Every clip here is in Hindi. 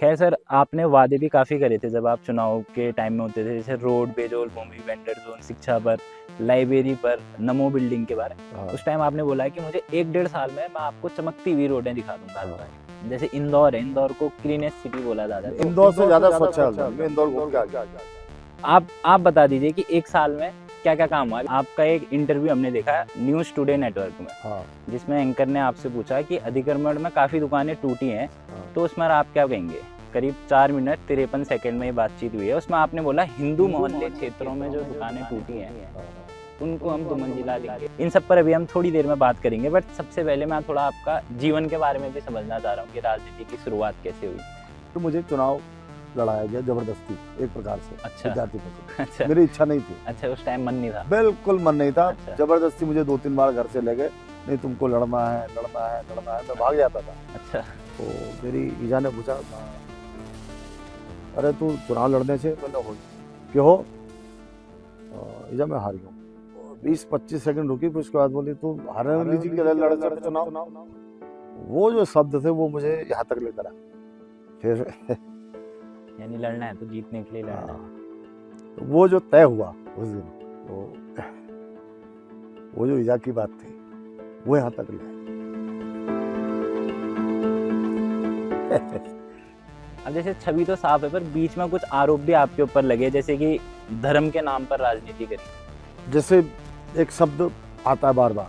खैर सर, आपने वादे भी काफ़ी करे थे जब आप चुनाव के टाइम में होते थे, जैसे रोड, बेजोल भूमि, वेंडर जोन, शिक्षा पर, लाइब्रेरी पर, नमो बिल्डिंग के बारे में। हाँ। उस टाइम आपने बोला है कि मुझे 1-1.5 साल में मैं आपको चमकती हुई रोडें दिखा दूंगा। जैसे इंदौर है, इंदौर को क्लीनेस्ट सिटी बोला जाता है, इंदौर से ज्यादा स्वच्छ है हल्द्वानी में। इंदौर घूम के आ गया। आप बता दीजिए कि 1 साल में क्या क्या काम हुआ। आपका एक इंटरव्यू हमने देखा न्यूज़ टुडे नेटवर्क में, हाँ। जिसमें एंकर ने आपसे पूछा कि अधिक्रमण में काफ़ी दुकानें टूटी हैं, तो उसमें आप क्या कहेंगे। करीब 4 मिनट 53 सेकंड में ये बातचीत हुई है। उसमें आपने बोला हिंदू मोहल्ले क्षेत्रों में जो दुकानें टूटी हैं उनको हम 2 मंजिला देंगे। इन सब पर अभी हम थोड़ी देर में बात करेंगे, बट सबसे पहले मैं थोड़ा आपका जीवन के बारे में भी समझना चाह रहा हूँ कि राजनीति की शुरुआत कैसे हुई। तो मुझे चुनाव लड़ाया गया जबरदस्ती एक प्रकार से। अच्छा। विद्यार्थी पद। अच्छा। मेरी इच्छा नहीं थी। अच्छा, उस टाइम मन नहीं था। बिल्कुल मन नहीं था। अच्छा। जबरदस्ती मुझे 2-3 बार घर से ले गए, नहीं तुमको लड़ना है लड़ना है लड़ना है, मैं भाग जाता था। अच्छा। तो मेरी ईजा ने पूछा, अरे तू चुनाव लड़ने से मैंने हो क्यों हो ईजा, मैं हारी हूँ। 20-25 सेकंड रुकी, फिर उसके बाद बोली तू हारने वाली जी के लड़ चुनाव। वो जो शब्द थे वो मुझे यहाँ तक लेकर आया। फिर यानी लड़ना है तो जीतने के लिए लड़ना है। तो वो जो तय हुआ उस दिन, तो वो जो ईजा की बात थी वो यहाँ तक ले। अब जैसे छवि तो साफ है, पर बीच में कुछ आरोप भी आपके ऊपर लगे, जैसे कि धर्म के नाम पर राजनीति करी। जैसे एक शब्द आता है बार बार,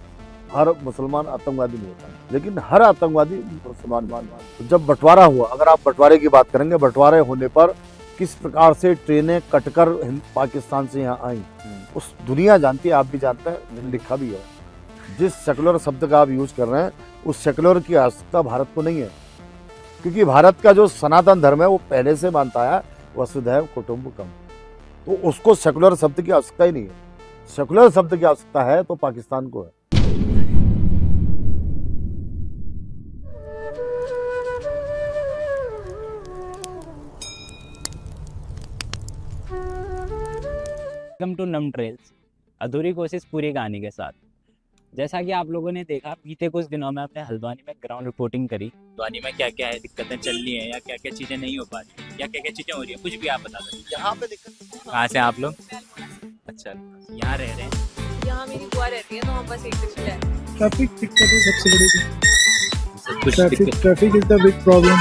हर मुसलमान आतंकवादी नहीं होता, लेकिन हर आतंकवादी मुसलमान। तो जब बंटवारा हुआ, अगर आप बंटवारे की बात करेंगे, बंटवारे होने पर किस प्रकार से ट्रेनें कटकर पाकिस्तान से यहाँ आई, उस दुनिया जानती है, आप भी जानते हैं, लिखा भी है। जिस सेकुलर शब्द का आप यूज कर रहे हैं, उस सेकुलर की आवश्यकता भारत को नहीं है, क्योंकि भारत का जो सनातन धर्म है वो पहले से मानता है वसुधैव कुटुंबकम। तो उसको सेकुलर शब्द की आवश्यकता ही नहीं है। सेकुलर शब्द की आवश्यकता है तो पाकिस्तान को है। वेलकम टू नम ट्रेल्स, अधूरी कोशिश पूरी कहानी के साथ। जैसा कि आप लोगों ने देखा, बीते कुछ दिनों में आपने हल्द्वानी में ग्राउंड रिपोर्टिंग करी। हल्द्वानी में क्या क्या है दिक्कतें चल रही हैं, या क्या क्या चीज़ें नहीं हो पा रही, या क्या क्या चीज़ें हो रही है, कुछ भी आप बता सकते। यहाँ पे दिक्कत कहाँ से आप लोग? अच्छा, यहाँ रह रहे हैं। यहाँ मेरी बुआ रहती है, तो हम बस एक दिन है। ट्रैफिक दिक्कत है सबसे बड़ी। कुछ traffic is the big problem.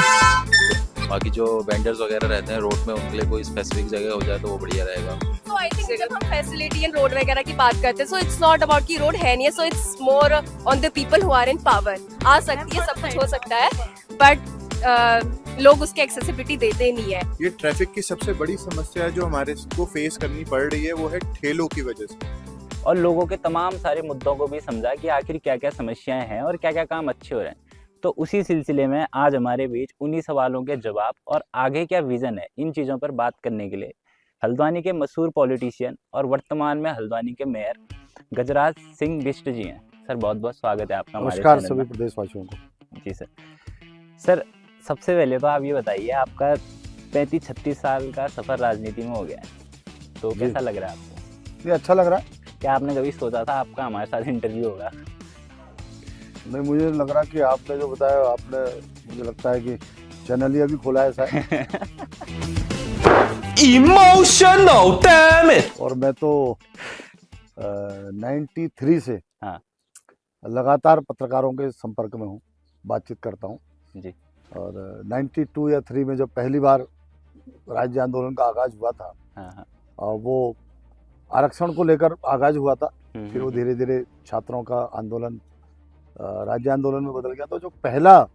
बाकी जो वेंडर्स वगैरह रहते हैं रोड में, उनके लिए कोई स्पेसिफिक जगह हो जाए तो वो बढ़िया रहेगा। तो आई थिंक जब हम फैसिलिटी एंड रोड वगैरह की बात करते हैं, सो इट्स नॉट अबाउट की रोड है नहीं है, so it's more on the people who are in power. आ सकती है, सब कुछ हो सकता है, बट लोग उसकी एक्सेसिबिलिटी देते नहीं है। ये ट्रैफिक की सबसे बड़ी समस्या है जो हमारे को फेस करनी पड़ रही है, वो है ठेलों की वजह से। और लोगों के तमाम सारे मुद्दों को भी समझा कि आखिर क्या क्या समस्याएं हैं और क्या क्या काम अच्छे हो रहे हैं। तो उसी सिलसिले में आज हमारे बीच उन्हीं सवालों के जवाब और आगे क्या विजन है, इन चीज़ों पर बात करने के लिए हल्द्वानी के मशहूर पॉलिटिशियन और वर्तमान में हल्द्वानी के मेयर गजराज सिंह बिष्ट जी हैं। सर, बहुत बहुत स्वागत है आपका हमारे नमस्कार चैनल सभी में। प्रदेशवासियों को। जी सर। सर, सबसे पहले तो आप ये बताइए, आपका 35-36 साल का सफ़र राजनीति में हो गया है, तो कैसा लग रहा है आपको? ये अच्छा लग रहा है। क्या आपने कभी सोचा था आपका हमारे साथ इंटरव्यू होगा? नहीं, मुझे लग रहा कि आपने जो बताया, आपने, मुझे लगता है कि चैनल ही अभी खोला है शायद। Emotional, damn it! और मैं तो 93 से हाँ। लगातार पत्रकारों के संपर्क में हूँ, बातचीत करता हूँ जी। और 92 या 3 में जब पहली बार राज्य आंदोलन का आगाज हुआ था, हाँ। और वो आरक्षण को लेकर आगाज हुआ था, फिर वो धीरे धीरे छात्रों का आंदोलन राज्य आंदोलन में बदल गया। तो जो पहला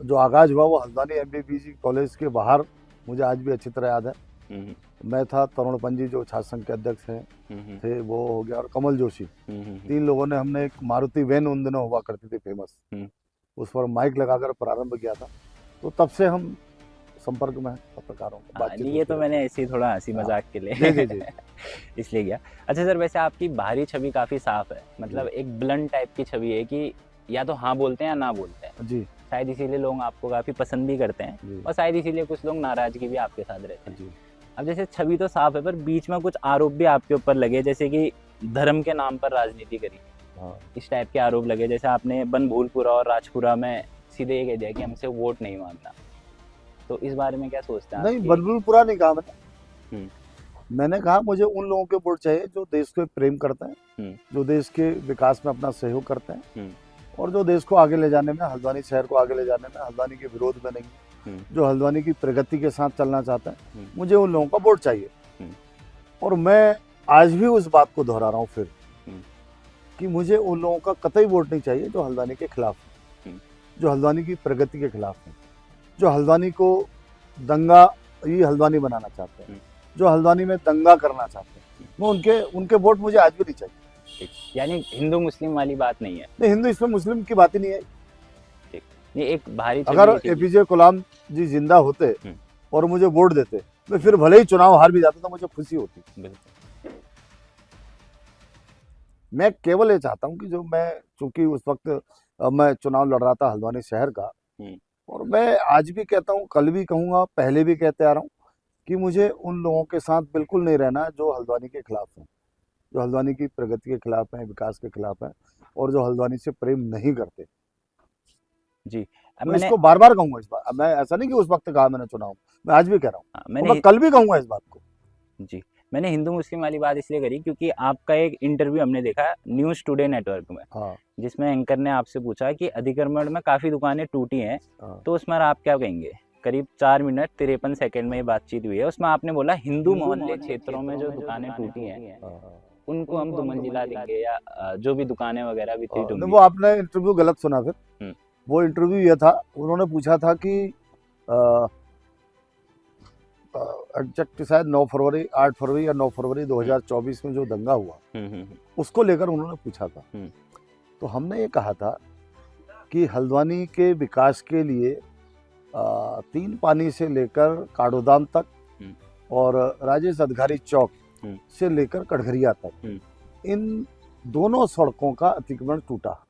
जो आगाज हुआ वो हल्द्वानी MBBG कॉलेज के बाहर, मुझे आज भी अच्छी तरह याद है। मैं था, तरुण पंजी जो छात्र संघ के अध्यक्ष हैं थे, वो हो गया, और कमल जोशी, 3 लोगों ने, हमने एक मारुति वैन उन दिनों हुआ करती थी फेमस, उस पर माइक लगाकर प्रारंभ किया था। तो तब से हम संपर्क में हैं पत्रकारों को, बातचीत। ये तो मैंने ऐसे ही थोड़ा हंसी मजाक के लिए जी। इसलिए किया। अच्छा सर, वैसे आपकी बाहरी छवि काफ़ी साफ है, मतलब एक ब्लंट टाइप की छवि है कि या तो हाँ बोलते हैं या ना बोलते हैं जी। शायद इसीलिए लोग आपको काफ़ी पसंद भी करते हैं, और शायद इसीलिए कुछ लोग नाराजगी भी आपके साथ रहते हैं। अब जैसे छवि तो साफ है, पर बीच में कुछ आरोप भी आपके ऊपर लगे, जैसे कि धर्म के नाम पर राजनीति करी। इस टाइप के आरोप लगे, जैसे आपने बनभूलपुरा और राजपुरा में सीधे ये कह दिया कि हमसे वोट नहीं मांगना। तो इस बारे में क्या सोचते हैं नहीं, आपकी? बिल्कुल पूरा नहीं कहा मैंने। हम्म। मैंने कहा मुझे उन लोगों के वोट चाहिए जो देश को प्रेम करते हैं, जो देश के विकास में अपना सहयोग करते हैं और जो देश को आगे ले जाने में, हल्द्वानी शहर को आगे ले जाने में हल्द्वानी के विरोध में नहीं, जो हल्द्वानी की प्रगति के साथ चलना चाहते हैं, मुझे उन लोगों का वोट चाहिए। और मैं आज भी उस बात को दोहरा रहा हूँ फिर कि मुझे उन लोगों का कतई वोट नहीं चाहिए जो हल्द्वानी के खिलाफ है, जो हल्द्वानी की प्रगति के खिलाफ है, जो हल्द्वानी को दंगा ये हल्द्वानी बनाना चाहते हैं, जो हल्द्वानी में दंगा करना चाहते हैं, वो उनके वोट मुझे आज भी नहीं चाहिए। ठीक, यानी हिंदू मुस्लिम वाली बात नहीं है। नहीं, हिंदू इसमें मुस्लिम की बात ही नहीं है। ठीक, ये एक भारी अगर चली थी। एपीजे कलाम जी जिंदा होते और मुझे वोट देते, मैं फिर भले ही चुनाव हार भी जाता तो मुझे खुशी होती। बिल्कुल। मैं केवल ये चाहता हूँ कि जो मैं, चूंकि उस वक्त मैं चुनाव लड़ रहा था हल्द्वानी शहर का, और मैं आज भी कहता हूँ, कल भी कहूँगा, पहले भी कहते आ रहा हूँ कि मुझे उन लोगों के साथ बिल्कुल नहीं रहना जो हल्द्वानी के खिलाफ हैं, जो हल्द्वानी की प्रगति के खिलाफ हैं, विकास के खिलाफ हैं और जो हल्द्वानी से प्रेम नहीं करते। जी, अब मैं इसको बार बार कहूंगा इस बात। अब मैं ऐसा नहीं कि उस वक्त कहा मैंने चुनाव, मैं आज भी कह रहा हूँ, मैं कल भी कहूंगा इस बात को। जी, मैंने हिंदू मुस्लिम वाली बात इसलिए करी क्योंकि आपका एक इंटरव्यू हमने देखा न्यूज़ टुडे नेटवर्क में, जिसमें एंकर ने आपसे पूछा कि अधिक्रमण में काफी दुकानें टूटी हैं, तो उसमें आप क्या कहेंगे। करीब 4 मिनट 53 सेकंड में ये बातचीत हुई है। उसमें आपने बोला हिंदू मोहल्ले क्षेत्रों में जो दुकानें टूटी हैं उनको हम दुमंजिला देंगे या जो भी दुकानें वगैरह वितरित होंगी। वो आपने इंटरव्यू गलत सुना। फिर वो इंटरव्यू ये था, उन्होंने पूछा था कि एग्जैक्ट शायद 9 फरवरी 8 फरवरी या 9 फरवरी 2024 में जो दंगा हुआ उसको लेकर उन्होंने पूछा था। तो हमने ये कहा था कि हल्द्वानी के विकास के लिए 3 पानी से लेकर काडोदाम तक और राजेश अधिकारी चौक से लेकर कटघरिया तक इन दोनों सड़कों का अतिक्रमण टूटा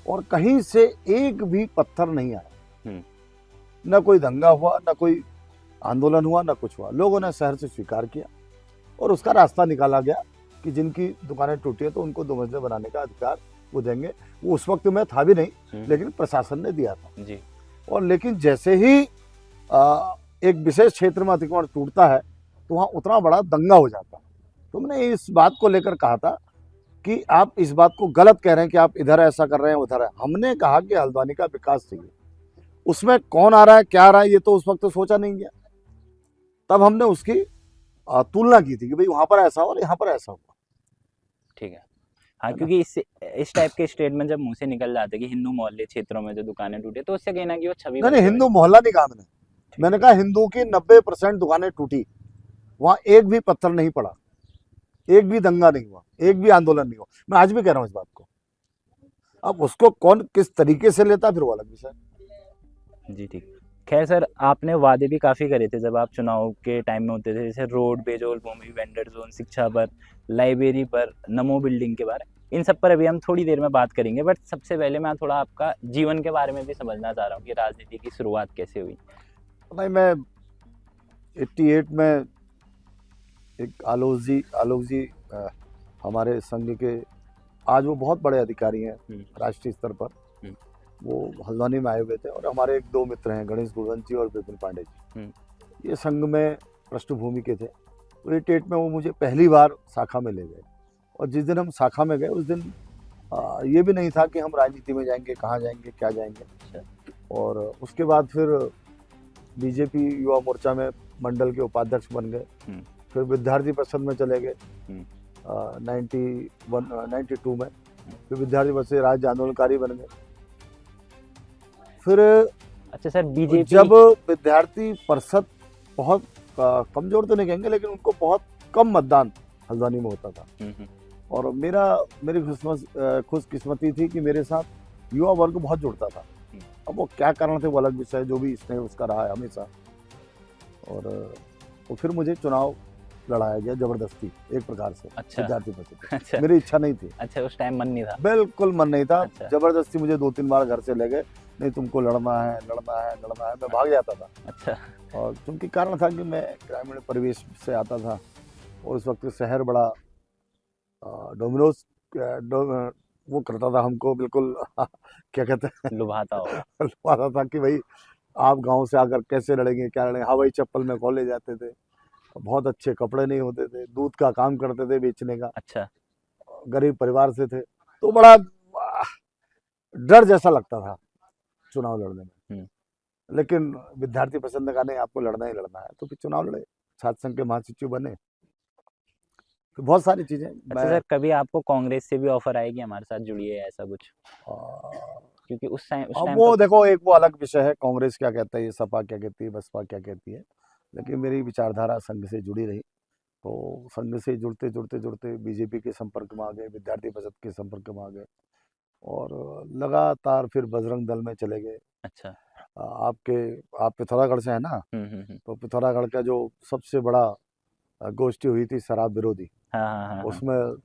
और कहीं से एक भी पत्थर नहीं आया, न कोई दंगा हुआ, न कोई आंदोलन हुआ, न कुछ हुआ। लोगों ने शहर से स्वीकार किया और उसका रास्ता निकाला गया कि जिनकी दुकानें टूटी है तो उनको 2 मंजिलें बनाने का अधिकार वो देंगे। वो उस वक्त में था भी नहीं, लेकिन प्रशासन ने दिया था जी। और लेकिन जैसे ही एक विशेष क्षेत्र में अतिक्रमण टूटता है तो वहाँ उतना बड़ा दंगा हो जाता है। तो मैंने इस बात को लेकर कहा था कि आप इस बात को गलत कह रहे हैं कि आप इधर ऐसा कर रहे हैं उधर है। हमने कहा कि हल्द्वानी का विकास चाहिए, उसमें कौन आ रहा है क्या आ रहा है ये तो उस वक्त तो सोचा नहीं गया। तब हमने उसकी तुलना की थी कि भाई वहां पर ऐसा और यहाँ पर ऐसा हुआ। ठीक है, हाँ, क्योंकि इस टाइप के स्टेटमेंट जब मुंह से निकल जाते कि हिंदू मोहल्ले क्षेत्रों में जो दुकानें टूटे, तो उससे कहना कि वो छवि नहीं, हिंदू मोहल्ला नहीं कहा मैंने कहा हिंदू की 90% दुकानें टूटी, वहां एक भी पत्थर नहीं पड़ा, एक भी दंगा नहीं हुआ, एक भी आंदोलन नहीं हुआ। मैं आज भी कह रहा हूँ इस बात को। अब उसको कौन किस तरीके से लेता फिर वो अलग विषय। जी ठीक। खैर सर, आपने वादे भी काफ़ी करे थे जब आप चुनाव के टाइम में होते थे, जैसे रोड, बेजोल भूमि, वेंडर जोन, शिक्षा पर, लाइब्रेरी पर, नमो बिल्डिंग के बारे, इन सब पर अभी हम थोड़ी देर में बात करेंगे। बट सबसे पहले मैं थोड़ा आपका जीवन के बारे में भी समझना चाह रहा हूँ कि राजनीति की शुरुआत कैसे हुई। नहीं, मैं 88 में एक आलोक जी हमारे संघ के, आज वो बहुत बड़े अधिकारी हैं राष्ट्रीय स्तर पर, वो हल्द्वानी में आए हुए थे और हमारे 1-2 मित्र हैं, गणेश गुणवंत जी और विपिन पांडे जी, ये संघ में पृष्ठभूमि के थे। तो 88 में वो मुझे पहली बार शाखा में ले गए और जिस दिन हम शाखा में गए उस दिन ये भी नहीं था कि हम राजनीति में जाएंगे, कहाँ जाएंगे, क्या जाएंगे। और उसके बाद फिर बीजेपी युवा मोर्चा में मंडल के उपाध्यक्ष बन गए, फिर विद्यार्थी परिषद में चले गए 92 में, फिर विद्यार्थी परिषद से राज्य आंदोलनकारी बन गए। फिर अच्छा सर, बीजेपी जब विद्यार्थी परिषद बहुत कमजोर तो नहीं कहेंगे, लेकिन उनको बहुत कम मतदान हल्द्वानी में होता था और मेरी खुशकिस्मती थी कि मेरे साथ युवा वर्ग बहुत जुड़ता था। अब वो क्या कारण थे वो अलग विषय, जो भी इसने उसका रहा है हमेशा। और तो फिर मुझे चुनाव लड़ाया गया जबरदस्ती एक प्रकार से। अच्छा, विद्यार्थी परिषद। अच्छा, मेरी इच्छा नहीं थी। अच्छा, उस टाइम मन नहीं था? बिल्कुल मन नहीं था। अच्छा। जबरदस्ती मुझे 2-3 बार घर से ले गए, नहीं तुमको लड़ना है, मैं भाग जाता था। अच्छा। और क्योंकि कारण था कि मैं ग्रामीण परिवेश से आता था और उस वक्त शहर बड़ा डोमिनोज वो करता था हमको, बिल्कुल क्या कहते हैं, लुभाता हो। लुभाता था कि भाई आप गांव से आकर कैसे लड़ेंगे, क्या लड़ेंगे। हवाई चप्पल में कॉलेज जाते थे, बहुत अच्छे कपड़े नहीं होते थे, दूध का काम करते थे बेचने का, अच्छा। गरीब परिवार से थे, तो बड़ा डर जैसा लगता था चुनाव लड़ने में। लेकिन विद्यार्थी पसंद ने कहा नहीं, आपको लड़ना ही लड़ना है, तो फिर चुनाव लड़े, छात्र संघ के महासचिव बने, तो बहुत सारी चीजें। अच्छा सर, कभी आपको कांग्रेस से भी ऑफर आए कि हमारे साथ जुड़िए, ऐसा कुछ? क्योंकि उस अब टाइम वो देखो, एक वो अलग विषय है, कांग्रेस क्या कहता है, ये सपा क्या कहती है, बसपा क्या कहती है, लेकिन मेरी विचारधारा संघ से जुड़ी रही, तो संघ से जुड़ते जुड़ते जुड़ते बीजेपी के संपर्क में आ गए, विद्यार्थी परिषद के संपर्क में आ गए, और लगातार फिर बजरंग दल में चले गए। अच्छा। आप पिथौरागढ़ से है ना, तो पिथौरागढ़ का जो सबसे बड़ा गोष्ठी हुई थी शराब विरोधी, हाँ हाँ हाँ हाँ। उसमें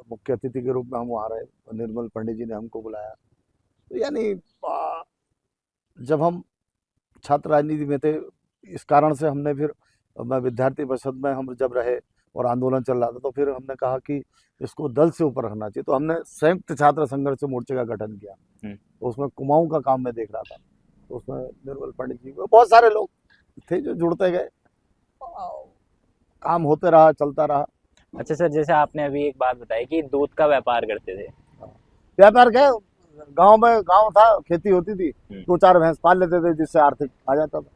मुख्य अतिथि के रूप में हम वहाँ रहे, निर्मल पंडित जी ने हमको बुलाया। तो यानी जब हम छात्र राजनीति में थे, इस कारण से हमने फिर, मैं विद्यार्थी परिषद में हम जब रहे और आंदोलन चल रहा था, तो फिर हमने कहा कि इसको दल से ऊपर रखना चाहिए, तो हमने संयुक्त छात्र संघर्ष मोर्चे का गठन किया। तो उसमें कुमाऊं का काम मैं देख रहा था, तो उसमें निर्मल पंडित जी, बहुत सारे लोग थे जो जुड़ते गए, काम होते रहा, चलता रहा। अच्छा सर, जैसे आपने अभी एक बात बताई कि दूध का व्यापार करते थे। व्यापार क्या, गांव था, खेती होती थी, 2-4 भैंस पाल लेते थे, जिससे आर्थिक आ जाता था।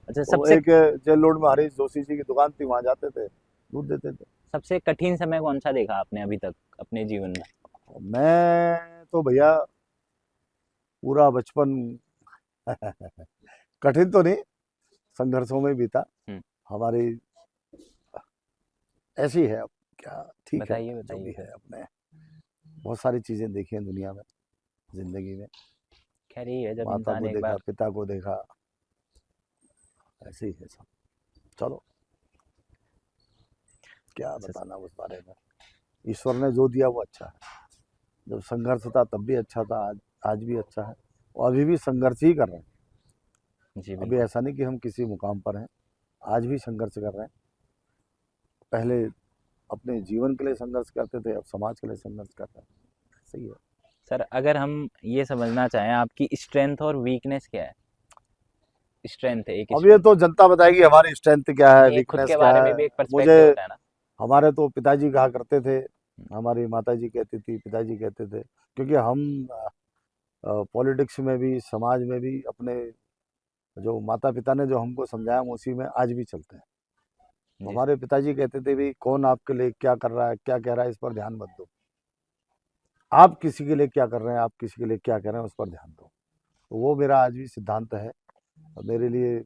अच्छा, तो सबसे एक जेल रोड में हरीश जोशी जी की दुकान थी, वहां जाते थे, दूध देते थे। सबसे कठिन समय कौन सा देखा आपने अभी तक अपने जीवन में? मैं तो भैया पूरा बचपन कठिन तो नहीं, संघर्षों में बीता। हमारी ऐसी है, अब क्या, ठीक है, बताइए जो भी बताइए। है। अपने बहुत सारी चीजें देखी हैं दुनिया में, जिंदगी में, खैर ये है, जब माता इंसान को एक देखा, बार पिता को देखा, ऐसे ही है सब। चलो, क्या बताना उस बारे में। ईश्वर ने जो दिया वो अच्छा है। जब संघर्ष था तब भी अच्छा था, आज भी अच्छा है, और अभी भी संघर्ष ही कर रहे हैं। जी अभी बिल्कुल। ऐसा नहीं कि हम किसी मुकाम पर हैं, आज भी संघर्ष कर रहे हैं। पहले अपने जीवन के लिए संघर्ष करते थे, अब समाज के लिए संघर्ष कर रहे हैं। सही है सर, अगर हम ये समझना चाहें आपकी स्ट्रेंथ और वीकनेस क्या है? स्ट्रेंथ है एक, अब ये तो जनता बताएगी हमारी स्ट्रेंथ क्या है, ये खुद वीकनेस के क्या बारे में है। भी एक मुझे, पर्सपेक्टिव होता है ना। हमारे तो पिताजी कहा करते थे, हमारी माताजी कहती थी, पिताजी कहते थे, क्योंकि हम पॉलिटिक्स में भी, समाज में भी, अपने जो माता पिता ने जो हमको समझाया, हम उसी में आज भी चलते हैं। तो जी हमारे पिताजी कहते थे भी, कौन आपके लिए क्या कर रहा है, क्या कह रहा है, इस पर ध्यान मत दो। आप किसी के लिए क्या कर रहे हैं, आप किसी के लिए क्या कह रहे हैं, उस पर ध्यान दो। तो वो मेरा आज भी सिद्धांत है। और मेरे लिए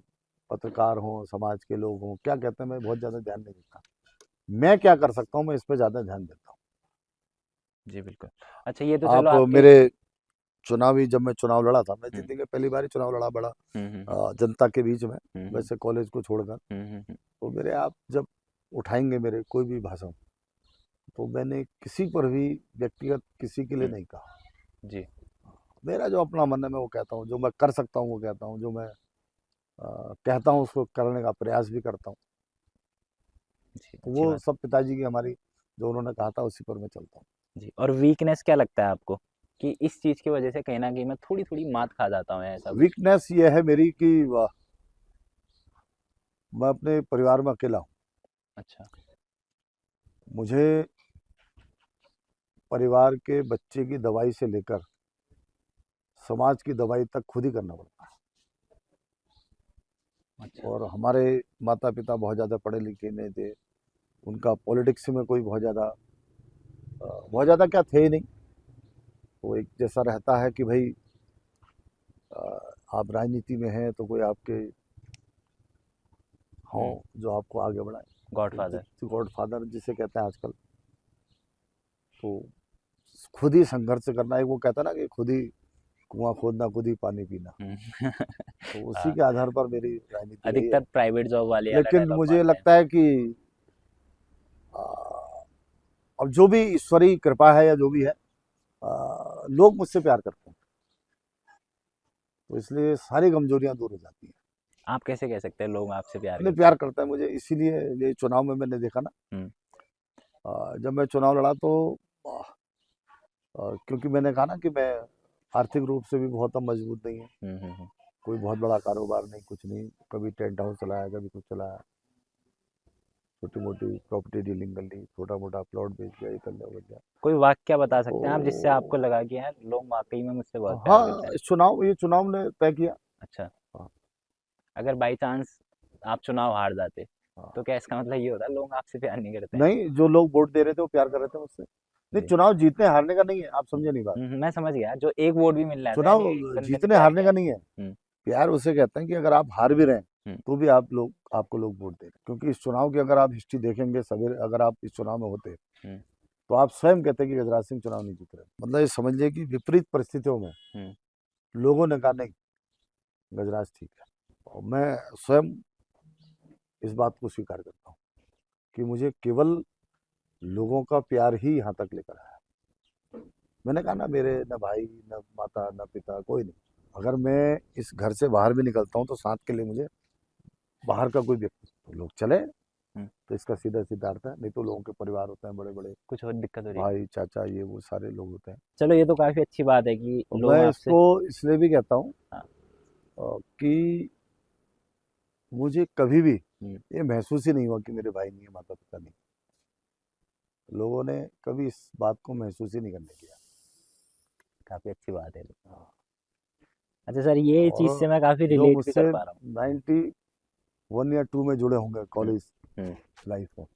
पत्रकार हों, समाज के लोग हों, क्या कहते हैं, मैं बहुत ज़्यादा ध्यान नहीं देता। मैं क्या कर सकता हूँ, मैं इस पर ज़्यादा ध्यान देता हूँ। जी बिल्कुल। अच्छा, ये तो चलो आप आपके मेरे चुनावी, जब मैं चुनाव लड़ा था, मैं जिंदगी में पहली बार ही चुनाव लड़ा, बड़ा जनता के बीच में, वैसे कॉलेज को छोड़कर। तो मेरे, आप जब उठाएंगे मेरे कोई भी भाषण, तो मैंने किसी पर भी व्यक्तिगत किसी के लिए नहीं कहा। जी। मेरा जो अपना मन है मैं वो कहता हूँ, जो मैं कर सकता हूँ वो कहता हूँ, जो मैं कहता हूँ उसको करने का प्रयास भी करता हूँ। जी, तो अच्छी वो बात। सब पिताजी की, हमारी जो उन्होंने कहा था, उसी पर मैं चलता हूँ। जी, और वीकनेस क्या लगता है आपको कि इस चीज़ की वजह से कहीं न कहीं मैं थोड़ी-थोड़ी मात खा जाता हूँ, ऐसा कुछ? वीकनेस ये है मेरी कि मैं अपने परिवार में अकेला हूँ। अच्छा। मुझे परिवार के बच्चे की दवाई से लेकर समाज की दवाई तक खुद ही करना पड़ता है। अच्छा। और हमारे माता पिता बहुत ज़्यादा पढ़े लिखे नहीं थे, उनका पॉलिटिक्स में कोई बहुत ज़्यादा क्या थे ही नहीं। वो एक जैसा रहता है कि भाई आप राजनीति में हैं, तो कोई आपके हों जो आपको आगे बढ़ाए, गॉडफादर। गॉडफादर जिसे कहते हैं आजकल। तो खुद ही संघर्ष करना है, वो कहता है ना कि खुद ही कुआं खोदना, खुद ही पानी पीना। तो उसी के आधार पर मेरी राजनीति रही है। अधिकतर प्राइवेट जॉब वाले वाला लेकिन डायलॉग मुझे मारते हैं। लगता है कि अब जो भी ईश्वरीय कृपा है या जो भी है, लोग मुझसे प्यार करते हैं, तो इसलिए सारी कमजोरियां दूर हो जाती हैं। आप कैसे कह सकते हैं लोग आपसे प्यार इतने करते प्यार करता है मुझे, इसीलिए ये चुनाव में मैंने देखा ना, हैं? जब मैं चुनाव लड़ा तो क्योंकि मैंने कहा ना कि मैं आर्थिक रूप से भी बहुत मजबूत नहीं है, कोई बहुत बड़ा कारोबार नहीं, कुछ नहीं। कभी टेंट हाउस चलाया, कभी कुछ चलाया, छोटी मोटी प्रॉपर्टी डीलिंग कर ली, छोटा मोटा प्लॉट बेच दिया, ये कर लिया, वो कर लिया। कोई वाक्य बता सकते हैं आप जिससे आपको तो लगा कि यार लोग वाकई में मुझसे बहुत प्यार करते हाँ, हैं? ये चुनाव ने तय किया। अच्छा, हाँ। अगर बाई चांस आप चुनाव हार जाते हाँ। तो क्या इसका मतलब ये होता लोग आपसे प्यार नहीं करते हैं? नहीं, जो लोग वोट दे रहे थे वो प्यार कर रहे थे मुझसे। नहीं, जी। चुनाव जीतने हारने का नहीं है, आप समझे नहीं बात। मैं समझ गया, जो एक वोट भी मिल रहा था चुनाव यानी एक बंदे से जीतने प्यार हारने किया। का नहीं है। हम्म। प्यार उसे कहते हैं कि अगर आप हार भी रहे हैं हम्म। तो भी आपको लोग वोट दे रहे हैं। क्योंकि इस चुनाव की अगर आप हिस्ट्री देखेंगे, सवेरे अगर आप इस चुनाव में होते हम्म। तो आप स्वयं कहते हैं कि गजराज सिंह चुनाव नहीं जीत रहे। मतलब ये समझिए कि विपरीत परिस्थितियों में लोगों ने कहा नहीं, गजराज ठीक है। और मैं स्वयं इस बात को स्वीकार करता हूँ कि मुझे केवल लोगों का प्यार ही यहाँ तक लेकर आया। मैंने कहा ना, मेरे न भाई, न माता, न पिता, कोई नहीं। अगर मैं इस घर से बाहर भी निकलता हूँ तो साथ के लिए मुझे बाहर का कोई व्यक्ति, तो लोग चले तो इसका सीधा सीधा अर्थ है। नहीं तो लोगों के परिवार होते हैं बड़े बड़े, कुछ और दिक्कत हो रही है? भाई, चाचा, ये वो सारे लोग होते हैं। चलो ये तो काफी अच्छी बात है कि और लोग मैं आपसे इसको इसलिए भी कहता हूँ हाँ। कि मुझे कभी भी हम्म। ये महसूस ही नहीं हुआ कि मेरे भाई नहीं है, माता पिता नहीं। लोगों ने कभी इस बात को महसूस ही नहीं करने दिया। काफी अच्छी बात है। अच्छा सर, ये चीज से और मैं काफी जो रिलेट भी कर मुझसे पा रहा हूँ। 91 या 2 में जुड़े होंगे कॉलेज हम्म। लाइफ में,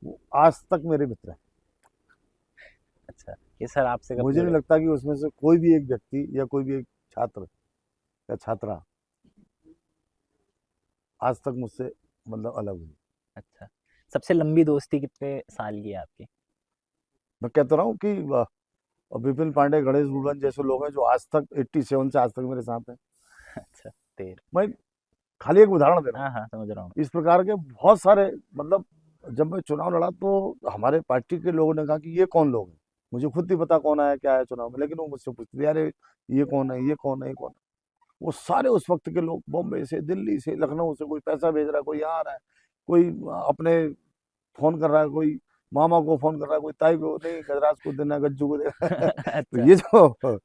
वो आज तक मेरे मित्र हैं। अच्छा, ये सर आपसे कब मुझे नहीं जुड़े? लगता कि उसमें से कोई भी एक व्यक्ति या कोई भी एक छात्र या छात्रा आज तक मुझसे मतलब अलग हुई। अच्छा, सबसे लंबी दोस्ती कितने साल की है आपकी? मैं कहता रहा हूँ कि विपिन पांडे, गणेश गुगन जैसे लोग हैं जो आज तक 87 से आज तक मेरे साथ हैं। अच्छा, 13। मैं खाली एक उदाहरण दे रहा हूँ। हाँ हाँ, समझ रहा हूँ। इस प्रकार के बहुत सारे, मतलब जब मैं चुनाव लड़ा तो हमारे पार्टी के लोगों ने कहा कि ये कौन लोग हैं। मुझे खुद नहीं पता कौन आया क्या है चुनाव में, लेकिन वो मुझसे पूछते थे, अरे ये कौन है, ये कौन है, ये कौन है। वो सारे उस वक्त के लोग, बॉम्बे से, दिल्ली से, लखनऊ से, कोई पैसा भेज रहा है, कोई यहाँ आ रहा है, कोई अपने फोन कर रहा है, कोई मामा को फोन कर रहा है, कोई ताई को, नहीं गजराज को देना, गज्जू को देना। तो अच्छा। ये जो,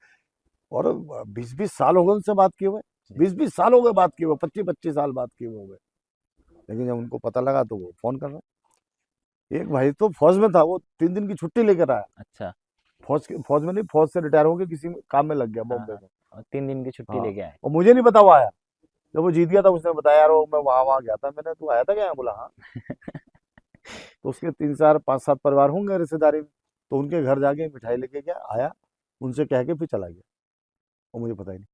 और 20-20 साल हो गए उनसे बात किए हुए, 20-20 साल हो गए बात किए हुए, 25-25 साल बात किए हुए हो गए। लेकिन जब उनको पता लगा तो वो फोन कर रहे हैं। एक भाई तो फौज में था, वो 3 दिन की छुट्टी लेकर आया। अच्छा। फौज में नहीं, फौज से रिटायर होकर किसी काम में लग गया बॉम्बे हाँ, में। और 3 दिन की छुट्टी हाँ, लेके आए। और मुझे नहीं पता वो आया। जब वो जीत गया था उसने बताया, यार वो मैं वहां गया था। मैंने, तू आया था क्या? बोला हाँ। तो उसके 3-4-5-7 परिवार होंगे रिश्तेदारी में, तो उनके घर जाके मिठाई लेके गया, आया, उनसे कह के फिर चला गया, और मुझे पता ही नहीं।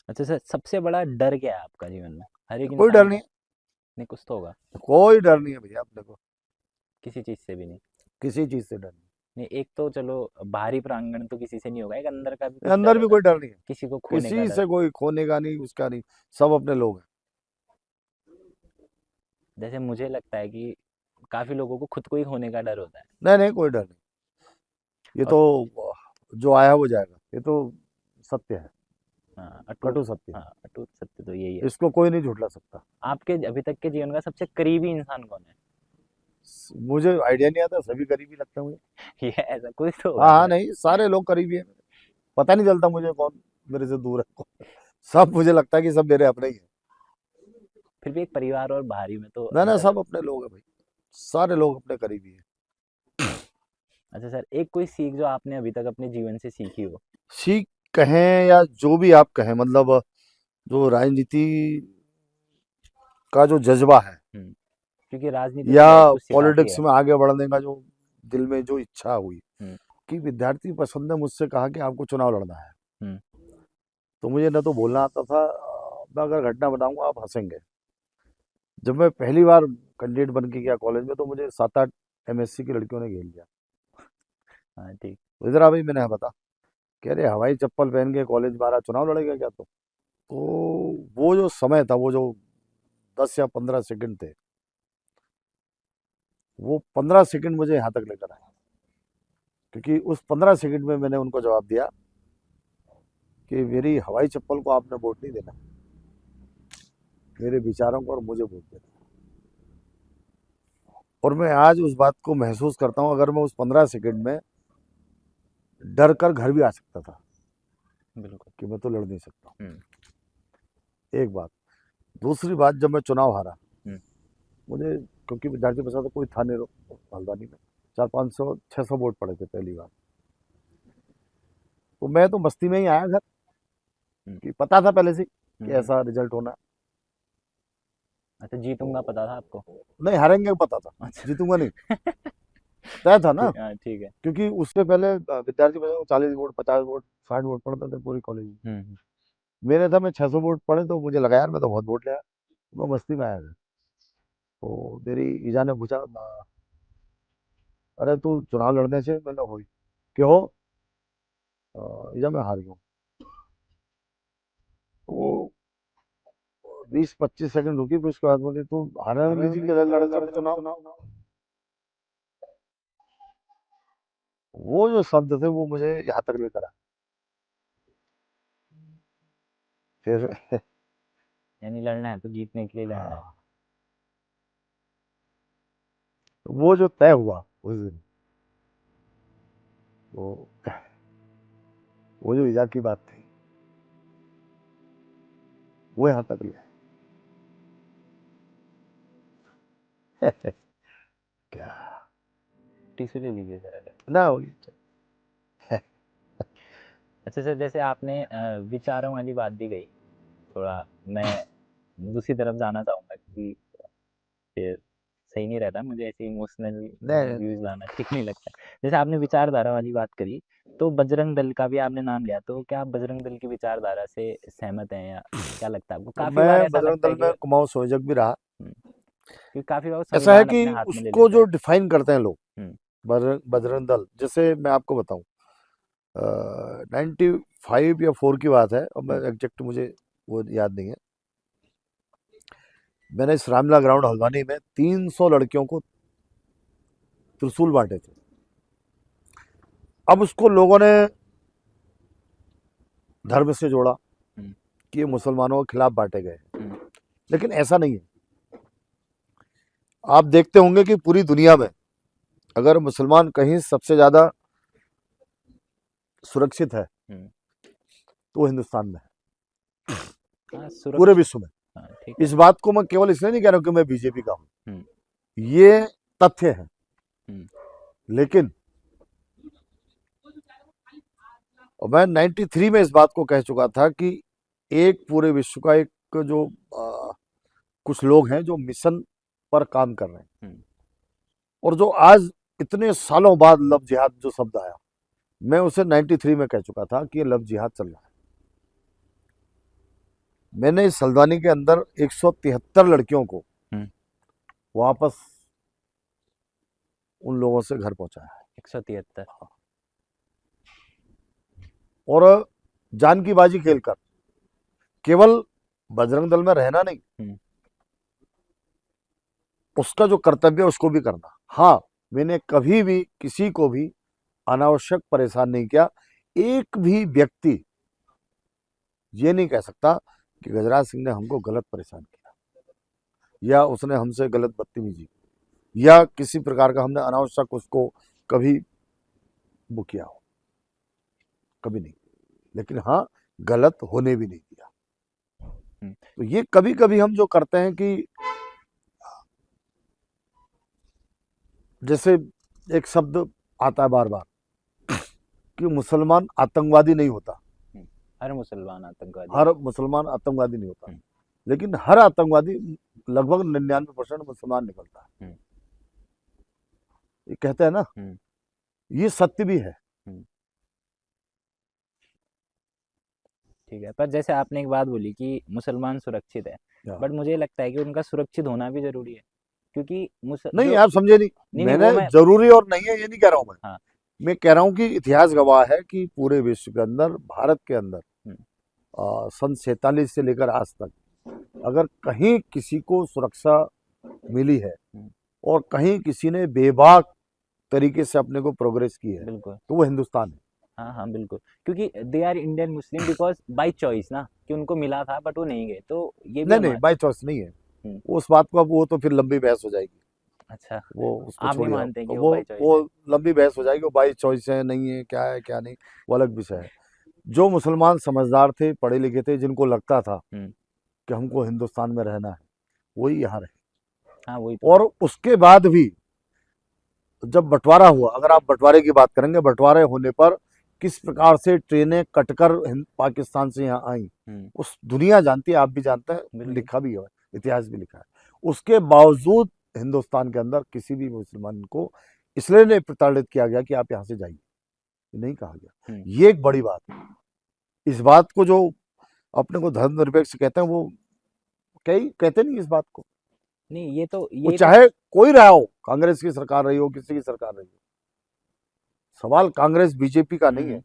अच्छा सर, सबसे बड़ा डर क्या है आपका जीवन में? हर एक कोई इंसान डर नहीं नहीं, कुछ तो होगा। है, कोई डर नहीं है भैया अपने को, किसी चीज से भी नहीं? किसी चीज से डर नहीं, एक तो चलो बाहरी प्रांगण तो किसी से नहीं होगा, एक अंदर का भी नहीं। कुछ अंदर डर भी होगा, कोई डर नहीं है, किसी को खोने का किसी डर। से कोई खोने का नहीं, उसका नहीं, सब अपने लोग हैं। जैसे मुझे लगता है कि काफी लोगों को खुद को ही खोने का डर होता है। नहीं नहीं, कोई डर नहीं। ये और तो जो आया वो जाएगा, ये तो सत्य है, हाँ, कटु सत्य है। हाँ, अटूट सत्य तो यही है। इसको कोई नहीं झुठला सकता। आपके अभी तक के जीवन का सबसे करीबी इंसान कौन है? मुझे आइडिया नहीं आता, सभी करीबी लगता है मुझे। ये ऐसा कुछ तो हाँ होगा। हाँ, नहीं, सारे लोग करीबी है। पता नहीं चलता मुझे कौन मेरे से दूर है, कौन। सब मुझे लगता है कि सब मेरे अपने ही है। फिर भी एक परिवार और बाहरी में तो ना ना, अंतर सब है। अपने लोग हैं भाई, सारे लोग अपने करीबी है। अच्छा सर, एक कोई सीख जो आपने अभी तक अपने जीवन से सीखी हो? सीख कहें या जो भी आप कहें, मतलब जो राजनीति का जो जज्बा है क्योंकि राजनीति में या बहुत कुछ सिखाती पॉलिटिक्स है। में आगे बढ़ने का जो दिल में जो इच्छा हुई हम्म। कि विद्यार्थी परिषद ने मुझसे कहा कि आपको चुनाव लड़ना है, हम्म। तो मुझे न तो बोलना आता था। मैं अगर घटना बताऊंगा आप हंसेंगे। जब मैं पहली बार कैंडिडेट बन के गया कॉलेज में, तो मुझे 7-8 MSc की लड़कियों ने घेर लिया। हाँ ठीक। तो इधर आ भाई, मैंने बता, कह रहे हवाई चप्पल पहन के कॉलेज में आ रहा, चुनाव लड़ेगा क्या? तो वो जो समय था, वो जो 10 या 15 सेकंड थे, वो 15 सेकंड मुझे यहाँ तक लेकर आए। क्योंकि उस 15 सेकंड में मैंने उनको जवाब दिया कि मेरी हवाई चप्पल को आपने वोट नहीं देना, मेरे विचारों को और मुझे वोट देना। और मैं आज उस बात को महसूस करता हूँ, अगर मैं उस 15 सेकंड में डर कर घर भी आ सकता था बिल्कुल। कि मैं तो लड़ नहीं सकता। एक बात। दूसरी बात, जब मैं चुनाव हारा, हम्म। मुझे, क्योंकि विद्यार्थी परिषद तो कोई था नहीं हल्द्वानी में, 400-500-600 वोट पड़े थे पहली बार, तो मैं तो मस्ती में ही आया घर, कि पता था पहले से कि ऐसा रिजल्ट होना। अच्छा, जीतूंगा पता था आपको? नहीं, हारेंगे पता था, अच्छा। जीतूंगा नहीं तय था ना, ठीक है। क्योंकि उससे पहले विद्यार्थी परिषद को 40 वोट, 50 वोट, 60 वोट पड़ते थे पूरी कॉलेज में। मेरे था, मैं 600 वोट पड़े तो मुझे लगा यार मैं तो बहुत वोट लिया, मैं मस्ती में आया था। तो मेरी ईजा ने पूछा, अरे तू चुनाव लड़ने से, मैंने हुई क्यों? ईजा, मैं हार गया हूँ। तो वो 20-25 सेकंड रुकी, फिर उसके बाद बोली, तू हारने वाली थी, लड़े चुनाव। वो जो शब्द थे वो मुझे यहाँ तक लेकर आया। फिर यानी लड़ना है तो जीतने के लिए लड़ना है। वो जो तय हुआ उस दिन, वो जो ईजा की बात थी, वो यहाँ तक ले आए। क्या टिश्यू ले लीजिए सर। ना होगी। अच्छा सर, जैसे आपने विचारों वाली बात भी गई, थोड़ा मैं दूसरी तरफ जाना चाहूँगा कि फिर सही नहीं रहता, मुझे ऐसे इमोशनल नहीं, व्यूज लाना ठीक नहीं लगता। जैसे आपने विचारधारा वाली बात करी, तो बजरंग दल का भी आपने नाम लिया, तो क्या आप बजरंग दल की विचारधारा से सहमत हैं, या क्या लगता है आपको? तो काफी बार मैं ऐसा बजरंग लगता दल है में कि कुमाऊं संयोजक भी रहा। क्योंकि काफी बार वो ऐसा है संविधान कि अपने हाथ में ले उसको लेता जो है। डिफाइन करते हैं लोग, हम्म। बजरंग दल, जैसे मैं आपको बताऊं, 95 या 4 की बात है, और मैं एग्जैक्ट, मुझे वो याद नहीं है। मैंने इस रामला ग्राउंड हल्द्वानी में 300 लड़कियों को त्रिशूल बांटे थे। अब उसको लोगों ने धर्म से जोड़ा कि ये मुसलमानों के खिलाफ बांटे गए, लेकिन ऐसा नहीं है। आप देखते होंगे कि पूरी दुनिया में अगर मुसलमान कहीं सबसे ज्यादा सुरक्षित है तो वो हिंदुस्तान में है, पूरे विश्व में। हाँ, ठीक इस बात को मैं केवल इसलिए नहीं कह रहा हूं कि मैं बीजेपी का हूं, ये तथ्य है। लेकिन और मैं 93 में इस बात को कह चुका था कि एक पूरे विश्व का एक जो कुछ लोग हैं जो मिशन पर काम कर रहे हैं, और जो आज इतने सालों बाद लव जिहाद जो शब्द आया, मैं उसे 93 में कह चुका था कि ये लव जिहाद चल रहा है। मैंने इस हल्द्वानी के अंदर 173 लड़कियों को वापस उन लोगों से घर पहुंचाया है। 173। और जान की बाजी खेलकर, केवल बजरंग दल में रहना नहीं, उसका जो कर्तव्य है उसको भी करना। हाँ, मैंने कभी भी किसी को भी अनावश्यक परेशान नहीं किया। एक भी व्यक्ति ये नहीं कह सकता कि गजराज सिंह ने हमको गलत परेशान किया, या उसने हमसे गलत बदतमीजी की, या किसी प्रकार का हमने अनावश्यक उसको कभी वो किया हो, कभी नहीं। लेकिन हाँ, गलत होने भी नहीं दिया। तो ये कभी कभी हम जो करते हैं कि जैसे एक शब्द आता है बार बार कि मुसलमान आतंकवादी नहीं होता, हर मुसलमान आतंकवादी, हर मुसलमान आतंकवादी नहीं होता, लेकिन हर आतंकवादी लगभग 99% मुसलमान निकलता है। ये कहते हैं ना, ये सत्य भी है। ठीक है। पर जैसे आपने एक बात बोली कि मुसलमान सुरक्षित है, बट मुझे लगता है कि उनका सुरक्षित होना भी जरूरी है, क्योंकि नहीं, आप समझे नहीं, मैंने जरूरी और नहीं है ये नहीं कह रहा हूं मैं। हाँ। मैं कह रहा हूं कि इतिहास गवाह है कि पूरे विश्व के अंदर, भारत के अंदर सन 47 से लेकर आज तक अगर कहीं किसी को सुरक्षा मिली है और कहीं किसी ने बेबाक तरीके से अपने को प्रोग्रेस की है, तो वो हिंदुस्तान है। हाँ हाँ बिल्कुल, क्योंकि they are Indian Muslim because by choice ना, कि उनको मिला था बट वो नहीं गए, तो ये भी नहीं बाय चॉइस नहीं है। उस बात को अब वो तो फिर लंबी बहस हो जाएगी। अच्छा, वो उसको आप नहीं छोड़िए, मानते कि वो लंबी बहस हो जाएगी, वो बाय चॉइस है नहीं है, क्या है क्या नहीं, वो अलग विषय है। जो मुसलमान समझदार थे, पढ़े लिखे थे, जिनको लगता था कि हमको हिंदुस्तान में रहना है, वही यहाँ रहे। हाँ वही तो। और उसके बाद भी जब बंटवारा हुआ, अगर आप बंटवारे की बात करेंगे, बंटवारे होने पर किस प्रकार से ट्रेनें कटकर पाकिस्तान से यहाँ आई, उस दुनिया जानती है, आप भी जानते हैं, बिल्कुल। लिखा भी है, इतिहास भी लिखा है। उसके बावजूद हिंदुस्तान के अंदर किसी भी मुसलमान को इसलिए नहीं प्रताड़ित किया गया कि आप यहाँ से जाइए, नहीं कहा गया। ये एक बड़ी बात है। इस बात को जो अपने को धर्मनिरपेक्ष कहते हैं, वो कई कहते नहीं इस बात को। नहीं ये तो वो ये चाहे कोई रहा हो, कांग्रेस की सरकार रही हो, किसी की सरकार रही हो, सवाल कांग्रेस बीजेपी का नहीं है,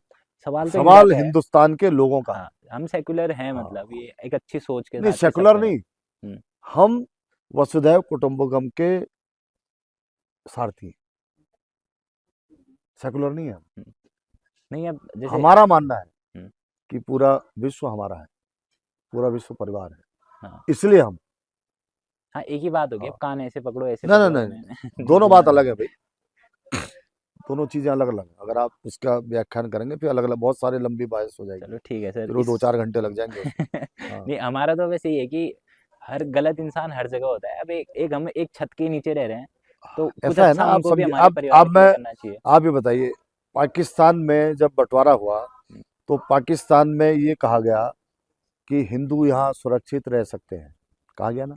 सवाल तो सवाल इंडिया का है। हिंदुस्तान के लोगों का। हाँ, हम सेकुलर हैं, हाँ। मतलब ये एक अच्छी सोच के नहीं, साथ ये सब सेकुलर कर रहे नहीं, हैं। हम वसुधैव कुटुंबकम के सारथी हैं, सेकुलर नहीं है। नहीं अब जैसे हमारा मानना है हम्म। कि पूरा विश्व हमारा है, पूरा विश्व परिवार है, हाँ। इसलिए हम हाँ एक ही बात होगी, अब कान ऐसे पकड़ो ऐसे नहीं, पकड़ो, नहीं, नहीं। दोनों बात अलग है भाई, दोनों चीजें अलग अलग है। अगर आप उसका व्याख्यान करेंगे फिर अलग अलग बहुत सारे लंबी बहस हो जाएगी, चलो ठीक है सर, फिर वो 2-4 घंटे लग जाएंगे उसमें। हाँ। नहीं हमारा तो वैसे ये है कि हर गलत इंसान हर जगह होता है। अब एक हम एक छत के नीचे रह रहे हैं, तो कुछ ऐसा है अच्छा ना, आप हमको भी समझिए, हमारे परिवार आप के लिए मैं करना चाहिए। आप ये बताइए, पाकिस्तान में जब बंटवारा हुआ तो पाकिस्तान में ये कहा गया कि हिंदू यहाँ सुरक्षित रह सकते हैं, कहा गया ना।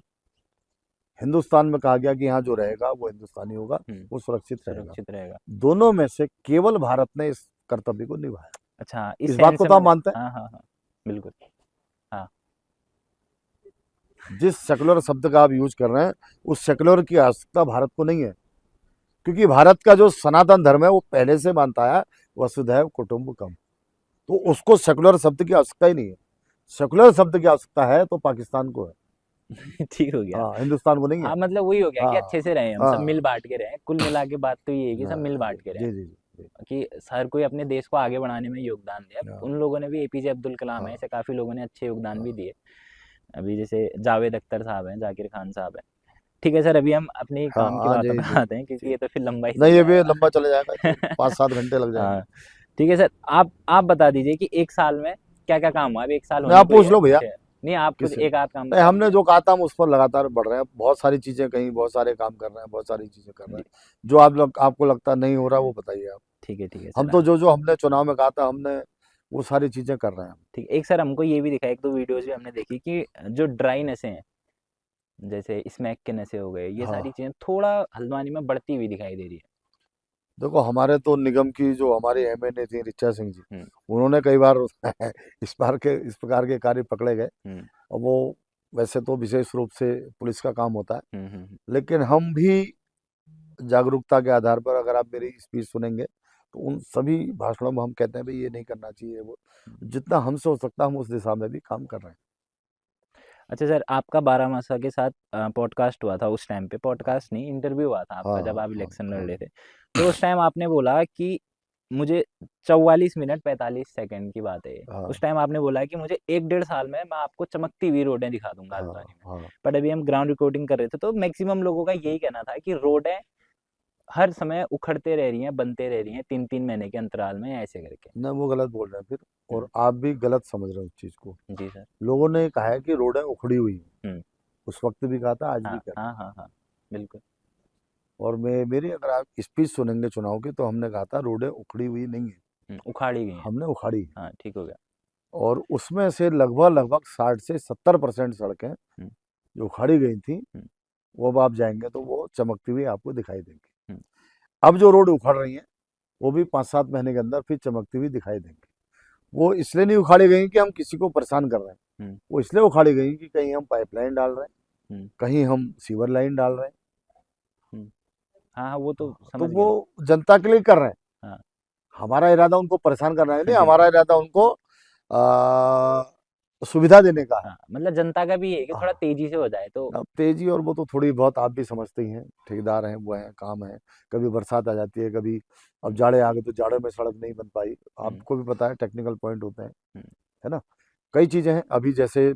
हिंदुस्तान में कहा गया कि यहाँ जो रहेगा वो हिंदुस्तानी होगा, वो सुरक्षित रहेगा। सुरक्षित रहेगा। दोनों में से केवल भारत ने इस कर्तव्य को निभाया। अच्छा इस बात को तो आप मानते हैं? हाँ हाँ हाँ बिल्कुल। जिस सेकुलर शब्द का आप यूज कर रहे हैं, उस सेकुलर की आवश्यकता भारत को नहीं है, क्योंकि भारत का जो सनातन धर्म है वो पहले से मानता है वसुधैव कुटुंबकम, तो उसको सेकुलर शब्द की आवश्यकता ही नहीं है। सेकुलर शब्द की आवश्यकता है तो पाकिस्तान को है, ठीक हो गया। हाँ, हिंदुस्तान को नहीं है। हाँ मतलब वही हो गया कि हाँ, अच्छे से रहे हम, सब हाँ। मिल बांट के रहे। कुल मिला के बात तो ये है कि सब मिल बांट के रहे, जी जी जी। कि हर कोई अपने देश को आगे बढ़ाने में योगदान दिया। हाँ। उन लोगों ने भी, एपीजे अब्दुल कलाम है, हाँ। ऐसे काफी लोगों ने अच्छे योगदान भी दिए। अभी जैसे जावेद अख्तर साहब हैं, जाकिर खान साहब हैं। ठीक है सर, अभी हम अपने हाँ, काम की हाँ, बात जी, जी, आते हैं, क्योंकि ये तो फिर लंबा ही नहीं, चल ये भी जाएगा। लंबा चला जाएगा, 5-7 घंटे लग जाएंगे। हाँ ठीक है सर, आप बता दीजिए कि एक साल में क्या क्या काम हुआ। अभी एक साल नहीं, होने आप को ही पूछ है। लो भैया। नहीं आप कुछ किसी एक आध काम नहीं, बता हमने दीजिए। जो कहा था हम उस पर लगातार बढ़ रहे हैं, बहुत सारी चीजें कहीं, बहुत सारे काम कर रहे हैं, बहुत सारी चीजें कर रहे हैं। जो आपको लगता नहीं हो रहा वो बताइए आप। ठीक है हम सर, तो जो हमने चुनाव में कहा था, हमने वो सारी चीजें कर रहे हैं। ठीक। एक सर हमको ये भी दिखा, एक दो वीडियोज भी हमने देखी कि जो ड्राई नसें हैं, जैसे स्मैक के नशे हो गए, ये हाँ। सारी चीजें थोड़ा हल्द्वानी में बढ़ती हुई दिखाई दे रही है। देखो, हमारे तो निगम की जो हमारी एमएनए थी रिचा सिंह जी, हम्म। उन्होंने कई बार इस प्रकार के कार्य पकड़े गए। और वो वैसे तो विशेष रूप से पुलिस का काम होता है, लेकिन हम भी जागरूकता के आधार पर, अगर आप मेरी स्पीच सुनेंगे तो उन सभी भाषणों में हम कहते हैं भाई ये नहीं करना चाहिए, वो जितना हमसे हो सकता है हम उस दिशा में भी काम कर रहे हैं। अच्छा सर, आपका बारामासा के साथ पॉडकास्ट हुआ था, उस टाइम पे पॉडकास्ट नहीं, इंटरव्यू हुआ था आपका, हाँ, जब आप हाँ, इलेक्शन लड़ हाँ। रहे थे। तो उस टाइम आपने बोला कि मुझे 44 मिनट 45 सेकंड की बात है ये। हाँ। उस टाइम आपने बोला कि मुझे 1-1.5 साल में मैं आपको चमकती हुई रोडें दिखा दूंगा हल्द्वानी में। हाँ, बट अभी हम ग्राउंड रिकॉर्डिंग कर रहे थे, तो मैक्सिमम लोगों का यही कहना था कि रोडें हर समय उखड़ते रह रही हैं, बनते रह रही हैं 3-3 महीने के अंतराल में, ऐसे करके। ना वो गलत बोल रहे हैं फिर, और आप भी गलत समझ रहे हो उस चीज को। जी सर। लोगों ने कहा है कि रोडें उखड़ी हुई हैं, हम्म। उस वक्त भी कहा था, आज भी हाँ कहता हाँ हाँ हाँ बिल्कुल। और मेरी अगर आप स्पीच सुनेंगे चुनाव की, तो हमने कहा था रोडें उखड़ी हुई नहीं है, उखाड़ी गई हैं। हमने उखाड़ी है। हाँ ठीक हो गया। और उसमें से लगभग 60 से 70% सड़कें जो उखाड़ी गई थी, वो अब आप जाएंगे तो वो चमकती हुई आपको दिखाई देंगी। अब जो रोड उखड़ रही हैं वो भी 5-7 महीने के अंदर फिर चमकती हुई दिखाई देंगी। वो इसलिए नहीं उखाड़ी गई कि हम किसी को परेशान कर रहे हैं, वो इसलिए उखाड़ी गई कि कहीं हम पाइपलाइन डाल रहे हैं, कहीं हम सीवर लाइन डाल रहे हैं। हाँ वो तो तो समझ वो गया। जनता के लिए कर रहे हैं। हाँ। हमारा इरादा उनको परेशान करना है नहीं, हमारा इरादा उनको सुविधा देने का है। हाँ, मतलब जनता का भी है कि थोड़ा तेजी से हो जाए तो। अब तेजी और वो तो थोड़ी बहुत आप भी समझते ही हैं, ठेकेदार हैं, वो हैं, काम है, कभी बरसात आ जाती है, कभी अब जाड़े आ गए तो जाड़े में सड़क नहीं बन पाई, आपको भी पता है टेक्निकल पॉइंट होते हैं, है ना। कई चीजें हैं, अभी जैसे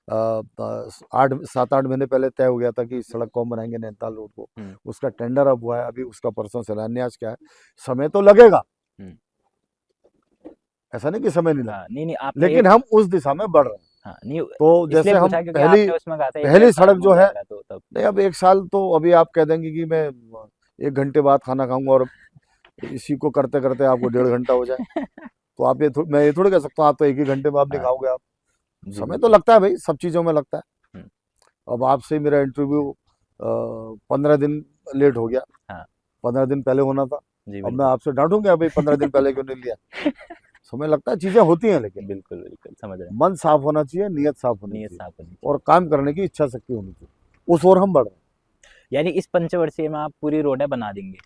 7-8 महीने पहले तय हो गया था कि इस सड़क को हम बनाएंगे नैनीताल रोड को, उसका टेंडर अब हुआ है, अभी उसका परसों शिलान्यास क्या है। समय तो लगेगा, ऐसा नहीं कि समय नहीं लगा, नहीं लेकिन हम उस दिशा में बढ़ रहे हैं। हाँ नहीं, तो जैसे इसलिए हम पूछा क्योंकि पहली आपने उसमें कहा था एक पहली डेढ़ साल सड़क में जो हो है, जाएगा, तो तब नहीं अब 1 साल तो अभी आप कह देंगे कि मैं 1 घंटे बाद खाना खाऊंगा और इसी को करते करते आपको 1.5 घंटा हो जाए, तो आप मैं ये थोड़ी कह सकता हूँ आप तो 1 ही घंटे में आप नहीं हाँ खाओगे आप। जी समय तो बिल्कुल। लगता है भाई, सब चीज़ों में लगता है। हम्म, अब आपसे मेरा इंटरव्यू 15 दिन लेट हो गया, हाँ 15 दिन पहले होना था। जी अब मैं बिल्कुल। आपसे डांटूंगा भाई 15 दिन पहले क्यों नहीं लिया। समय लगता है, चीज़ें होती हैं, लेकिन बिल्कुल बिल्कुल समझ रहे हैं। मन साफ होना चाहिए, नियत साफ होनी नीयत चाहिए साफ होनी और चाहिए। काम करने की इच्छा शक्ति होनी चाहिए, उस ओर हम बढ़ रहे हैं। यानी इस पंचवर्षीय में आप पूरी रोडें बना देंगे।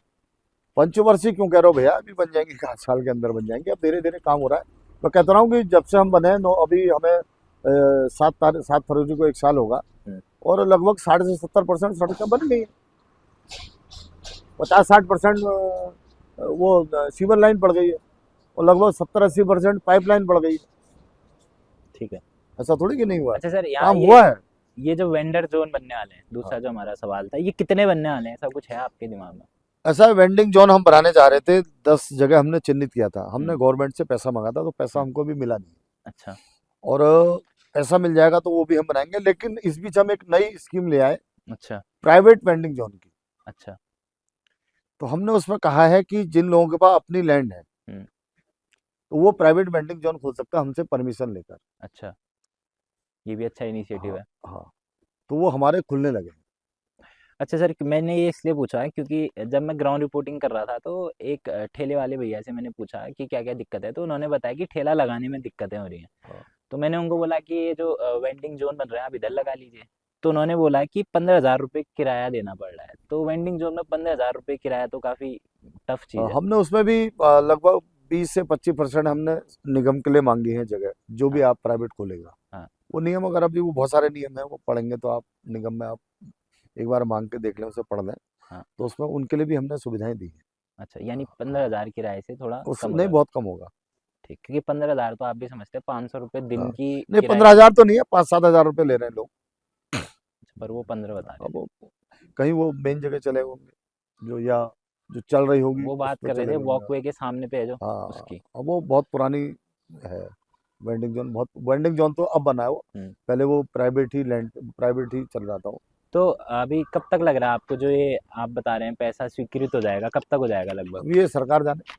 पंचवर्षीय क्यों कह रहे हो भैया, अभी बन जाएंगे, 5 साल के अंदर बन जाएंगे, अब धीरे धीरे काम हो रहा है। मैं कहता रहा हूँ कि जब से हम बने हैं, अभी हमें 7 फरवरी को 1 साल होगा हम्म, और लगभग 60 से 70% सड़कें बन गई हैं। 50-60% वो सीवर लाइन पड़ गई है और लगभग 70-80% पाइपलाइन पड़ गई है। ठीक है। ऐसा थोड़ी कि नहीं हुआ है, अच्छा सर, यहाँ काम हुआ है। ये जो वेंडर जोन बनने वाले हैं, दूसरा हाँ। जो हमारा सवाल था, ये कितने बनने वाले हैं, ऐसा कुछ है आपके दिमाग में? ऐसा वेंडिंग जोन हम बनाने जा रहे थे, 10 जगह हमने चिन्हित किया था, हमने हम्म, गवर्नमेंट से पैसा मांगा था, तो पैसा हम्म, हमको भी मिला नहीं। अच्छा और पैसा मिल जाएगा तो वो भी हम बनाएंगे, लेकिन इस बीच हम एक नई स्कीम ले आए अच्छा प्राइवेट वेंडिंग जोन की। अच्छा। तो हमने उसमें कहा है कि जिन लोगों के पास अपनी लैंड है हम्म, तो वो प्राइवेट वेंडिंग जोन खोल सकता है हमसे परमिशन लेकर। अच्छा, ये भी अच्छा इनिशिएटिव हाँ है। हाँ, तो वो हमारे खुलने लगे हैं। अच्छा सर, मैंने ये इसलिए पूछा है क्योंकि जब मैं ग्राउंड रिपोर्टिंग कर रहा था तो एक ठेले वाले भैया से मैंने पूछा कि क्या क्या दिक्कत है, तो उन्होंने बताया कि ठेला लगाने में दिक्कतें हो रही हैं। हाँ। तो मैंने उनको बोला कि ये जो वेंडिंग जोन बन रहा है आप इधर लगा लीजिए। तो उन्होंने बोला कि 15,000 रुपये किराया देना पड़ रहा है। तो वेंडिंग जोन में 15,000 रुपये किराया तो काफ़ी टफ चीज़ है। हमने उसमें भी लगभग 20 से 25% हमने निगम के लिए मांगी है जगह, जो भी हाँ आप प्राइवेट खोलेगा। हाँ वो नियम अगर अभी वो बहुत सारे नियम है, वो पढ़ेंगे तो आप निगम में आप एक बार मांग के देख लें, उसे पढ़ लें, हाँ। तो उसमें उनके लिए भी हमने सुविधाएं दी हैं। अच्छा, यानी 15,000 किराए से थोड़ा उस कम हो नहीं, जाएगा। बहुत कम होगा। ठीक, क्योंकि 15,000 तो आप भी समझते हैं 500 रुपये हाँ। दिन की नहीं, किराए 15,000 तो नहीं है, 5-7 हजार रुपये ले रहे हैं लोग। पर वो 15 बता रहे अब वो कहीं वो मेन जगह चले होंगे जो, या जो चल रही थे। होगी वो उस बात पर कर रहे चले थे गए होंगे। वॉकवे के सामने पे है जो, हाँ, उसकी। अब वो बहुत पुरानी है वेंडिंग जोन, बहुत वेंडिंग जोन तो अब बना है वो, हम्म। पहले वो प्राइवेट ही चल रहा था वो। तो अभी कब तक लग रहा है आपको, जो ये आप बता रहे हैं पैसा स्वीकृत हो जाएगा, कब तक हो जाएगा लगभग? अब ये सरकार जाने,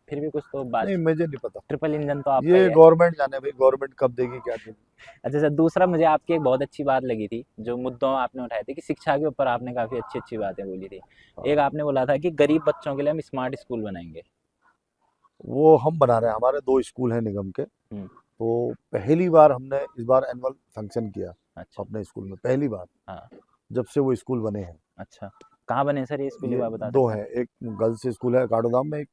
फिर भी कुछ तो बात, नहीं मुझे नहीं पता, ट्रिपल इंजन तो आपका ही ये है। गवर्नमेंट जाने भाई, गवर्नमेंट कब देगी क्या देगी। अच्छा सर, दूसरा मुझे आपकी एक बहुत अच्छी बात लगी थी, जो मुद्दों आपने उठाए थे कि शिक्षा के ऊपर आपने काफ़ी अच्छी अच्छी बातें बोली थी। हाँ, एक आपने बोला था कि गरीब बच्चों के लिए हम स्मार्ट स्कूल बनाएंगे। वो हम बना रहे हैं, हमारे 2 स्कूल हैं निगम के। हम्म, तो पहली बार हमने इस बार एनुअल फंक्शन किया अच्छा। अपने स्कूल में, पहली बार हाँ जब से वो स्कूल बने हैं। अच्छा, कहाँ बने सर ये स्कूल, ये आप बता 2 सकते हैं? हैं, एक गर्ल्स स्कूल है काडोदाम में, एक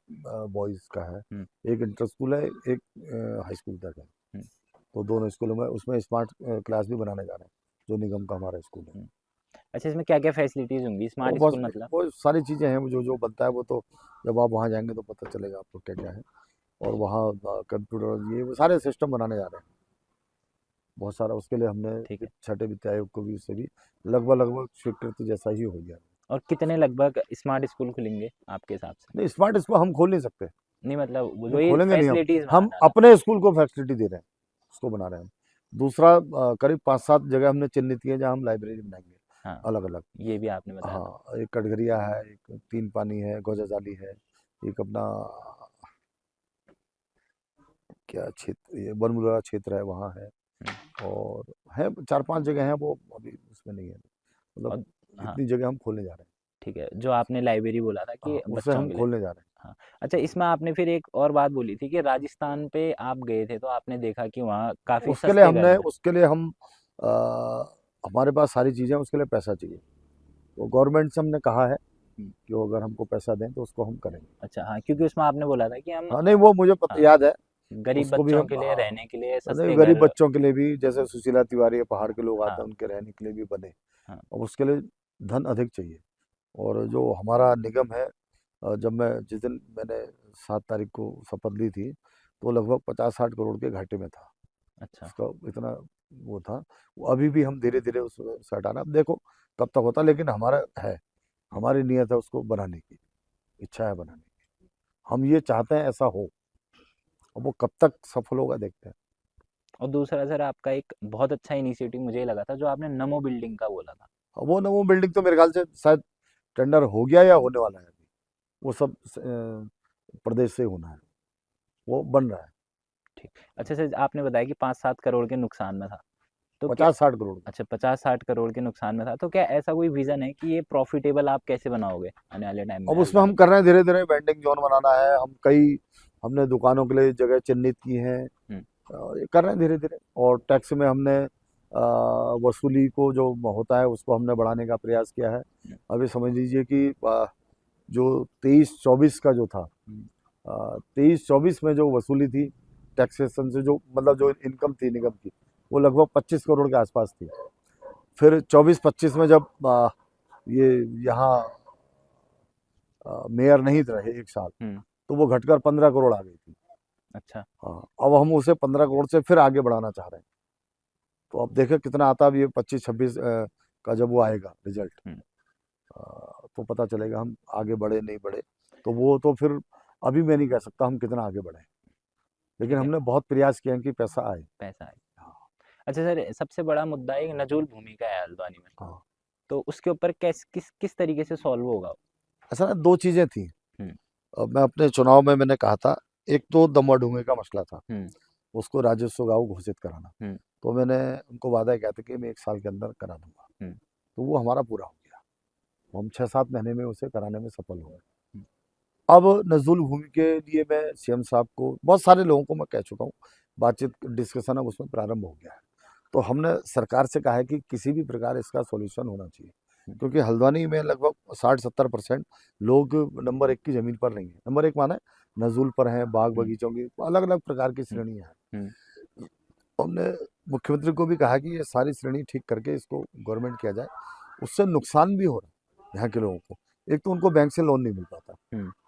बॉयज़ का है, हम्म, एक इंटर स्कूल है, एक हाई स्कूल तक है। हम्म, तो दोनों स्कूलों में उसमें स्मार्ट क्लास भी बनाने जा रहे हैं, जो निगम का हमारा स्कूल है। हम्म। अच्छा, इसमें क्या क्या फैसिलिटीज़ होंगी वो स्मार्ट बहुत स्कूल मतलब? बहुत सारी चीज़ें हैं, वो जो जो बनता है वो तो जब आप वहाँ जाएंगे तो पता चलेगा आपको क्या क्या है। और वहाँ कंप्यूटर, ये वो सारे सिस्टम बनाने जा रहे हैं बहुत सारा, उसके लिए ठीक हमने है। छठे वित्त आयोग को भी, उससे भी लगभग लगभग स्वीकृत जैसा ही हो गया। और कितने लगभग स्मार्ट स्कूल खुलेंगे आपके हिसाब से? नहीं, स्मार्ट स्कूल हम खोल नहीं सकते, नहीं मतलब वो जो नहीं ये खोलेंगे नहीं हम फैसिलिटीज़ हम बनाना था। अपने स्कूल को फैसिलिटी दे रहे हैं, उसको बना रहे हैं हम। दूसरा करीब 5-7 जगह हमने चिन्हित की है जहाँ हम लाइब्रेरी बनाएंगे हाँ, अलग अलग। ये भी आपने बताया था। हाँ, एक कटघरिया है, एक 3 पानी है, गौजाजाली है, एक अपना क्या क्षेत्र, ये बनमुरा क्षेत्र है, वहाँ है। हम्म, और है 4-5 जगह हैं, वो अभी उसमें नहीं है, मतलब और हाँ इतनी जगह हम खोलने जा रहे हैं। ठीक है, जो आपने लाइब्रेरी बोला था हाँ, कि उसे बच्चों हम के लिए। खोलने जा रहे हैं। हाँ। अच्छा, इसमें आपने फिर एक और बात बोली थी कि राजस्थान पे आप गए थे तो आपने देखा कि वहाँ काफ़ी सस्ते घर हैं। उसके लिए हम अ, हमारे पास सारी चीज़ें हैं, उसके लिए पैसा चाहिए, तो गवर्नमेंट से हमने कहा है हम्म, कि वो अगर हमको पैसा दें तो उसको हम करेंगे। अच्छा हाँ, क्योंकि उसमें आपने बोला था कि हम हाँ, नहीं वो मुझे पता हाँ, याद है, गरीब उसको भी बच्चों हम, के लिए हाँ, रहने के लिए नहीं सस्ते गरीब घर। बच्चों के लिए भी, जैसे सुशीला तिवारी है, पहाड़ के लोग आते हाँ हैं, उनके रहने के लिए भी बने। हाँ अब उसके लिए धन अधिक चाहिए, और जो हमारा निगम है, जब मैं जिस दिन मैंने 7 तारीख को शपथ ली थी, तो लगभग 50-60 करोड़ के घाटे में था, अच्छा। उसका इतना वो था। वो अभी भी हम धीरे धीरे उससे हटाना, अब देखो कब तक होता है, लेकिन हमारा है, हमारी नीयत है उसको बनाने की, इच्छा है बनाने की, हम ये चाहते हैं ऐसा हो। अब वो कब तक सफल होगा देखते हैं। और दूसरा सर आपका एक बहुत अच्छा इनिशिएटिव मुझे लगा था जो आपने नमो बिल्डिंग का बोला था। वो ना वो बिल्डिंग तो मेरे ख्याल से शायद टेंडर हो गया या होने वाला है अभी। वो सब प्रदेश से होना है, वो बन रहा है। ठीक। अच्छा सर आपने बताया कि 5-7 करोड़ के नुकसान में था, तो क्या 50-60 करोड़। अच्छा 50-60 करोड़ के नुकसान में था, तो क्या ऐसा कोई विजन है कि ये प्रॉफिटेबल आप कैसे बनाओगे आने वाले टाइम में? अब उसमें हम कर रहे हैं, धीरे धीरे वेंडिंग जोन बनाना है। हमने दुकानों के लिए जगह चिन्हित की है, ये कर रहे हैं धीरे धीरे। और टैक्स में हमने वसूली को जो होता है उसको हमने बढ़ाने का प्रयास किया है। अभी समझ लीजिए कि जो 23-24 का जो था, 23-24 में जो वसूली थी टैक्सेशन से, जो मतलब जो इनकम थी निगम की, वो लगभग 25 करोड़ के आसपास थी। फिर 24-25 में जब ये यहाँ मेयर नहीं रहे एक साल, तो वो घटकर 15 करोड़ आ गई थी। अच्छा। हाँ, अब हम उसे 15 करोड़ से फिर आगे बढ़ाना चाह रहे हैं। तो अब देखें कितना आता है। अब ये 25-26 का जब वो आएगा रिजल्ट, तो पता चलेगा हम आगे बढ़े नहीं बढ़े। तो वो तो फिर अभी मैं नहीं कह सकता हम कितना आगे बढ़े, लेकिन हमने बहुत प्रयास किया है कि पैसा आए। अच्छा सर सबसे बड़ा मुद्दा एक नजूल भूमि का है हल्द्वानी में। हाँ। तो उसके ऊपर किस तरीके से सॉल्व होगा? ऐसा ना, दो चीजें थी। मैं अपने चुनाव में मैंने कहा था, एक तो दमवा ढूंगे का मसला था, उसको राजस्व गांव घोषित कराना। तो मैंने उनको वादा किया था कि मैं 1 साल के अंदर करा दूंगा। तो वो हमारा पूरा हो गया, हम 6-7 महीने में उसे कराने में सफल हो गए। अब नजूल भूमि के लिए मैं सीएम साहब को, बहुत सारे लोगों को मैं कह चुका हूँ, बातचीत डिस्कशन अब उसमें प्रारंभ हो गया है। तो हमने सरकार से कहा है कि किसी भी प्रकार इसका सॉल्यूशन होना चाहिए, क्योंकि हल्द्वानी में लगभग 60-70% लोग नंबर 1 की जमीन पर नहीं है। नंबर 1 माने नजूल पर हैं, बाग बगीचों की अलग अलग प्रकार की श्रेणियां हैं। हमने मुख्यमंत्री को भी कहा कि ये सारी श्रेणी ठीक करके इसको गवर्नमेंट किया जाए। उससे नुकसान भी हो रहा है यहाँ के लोगों को। एक तो उनको बैंक से लोन नहीं मिल पाता,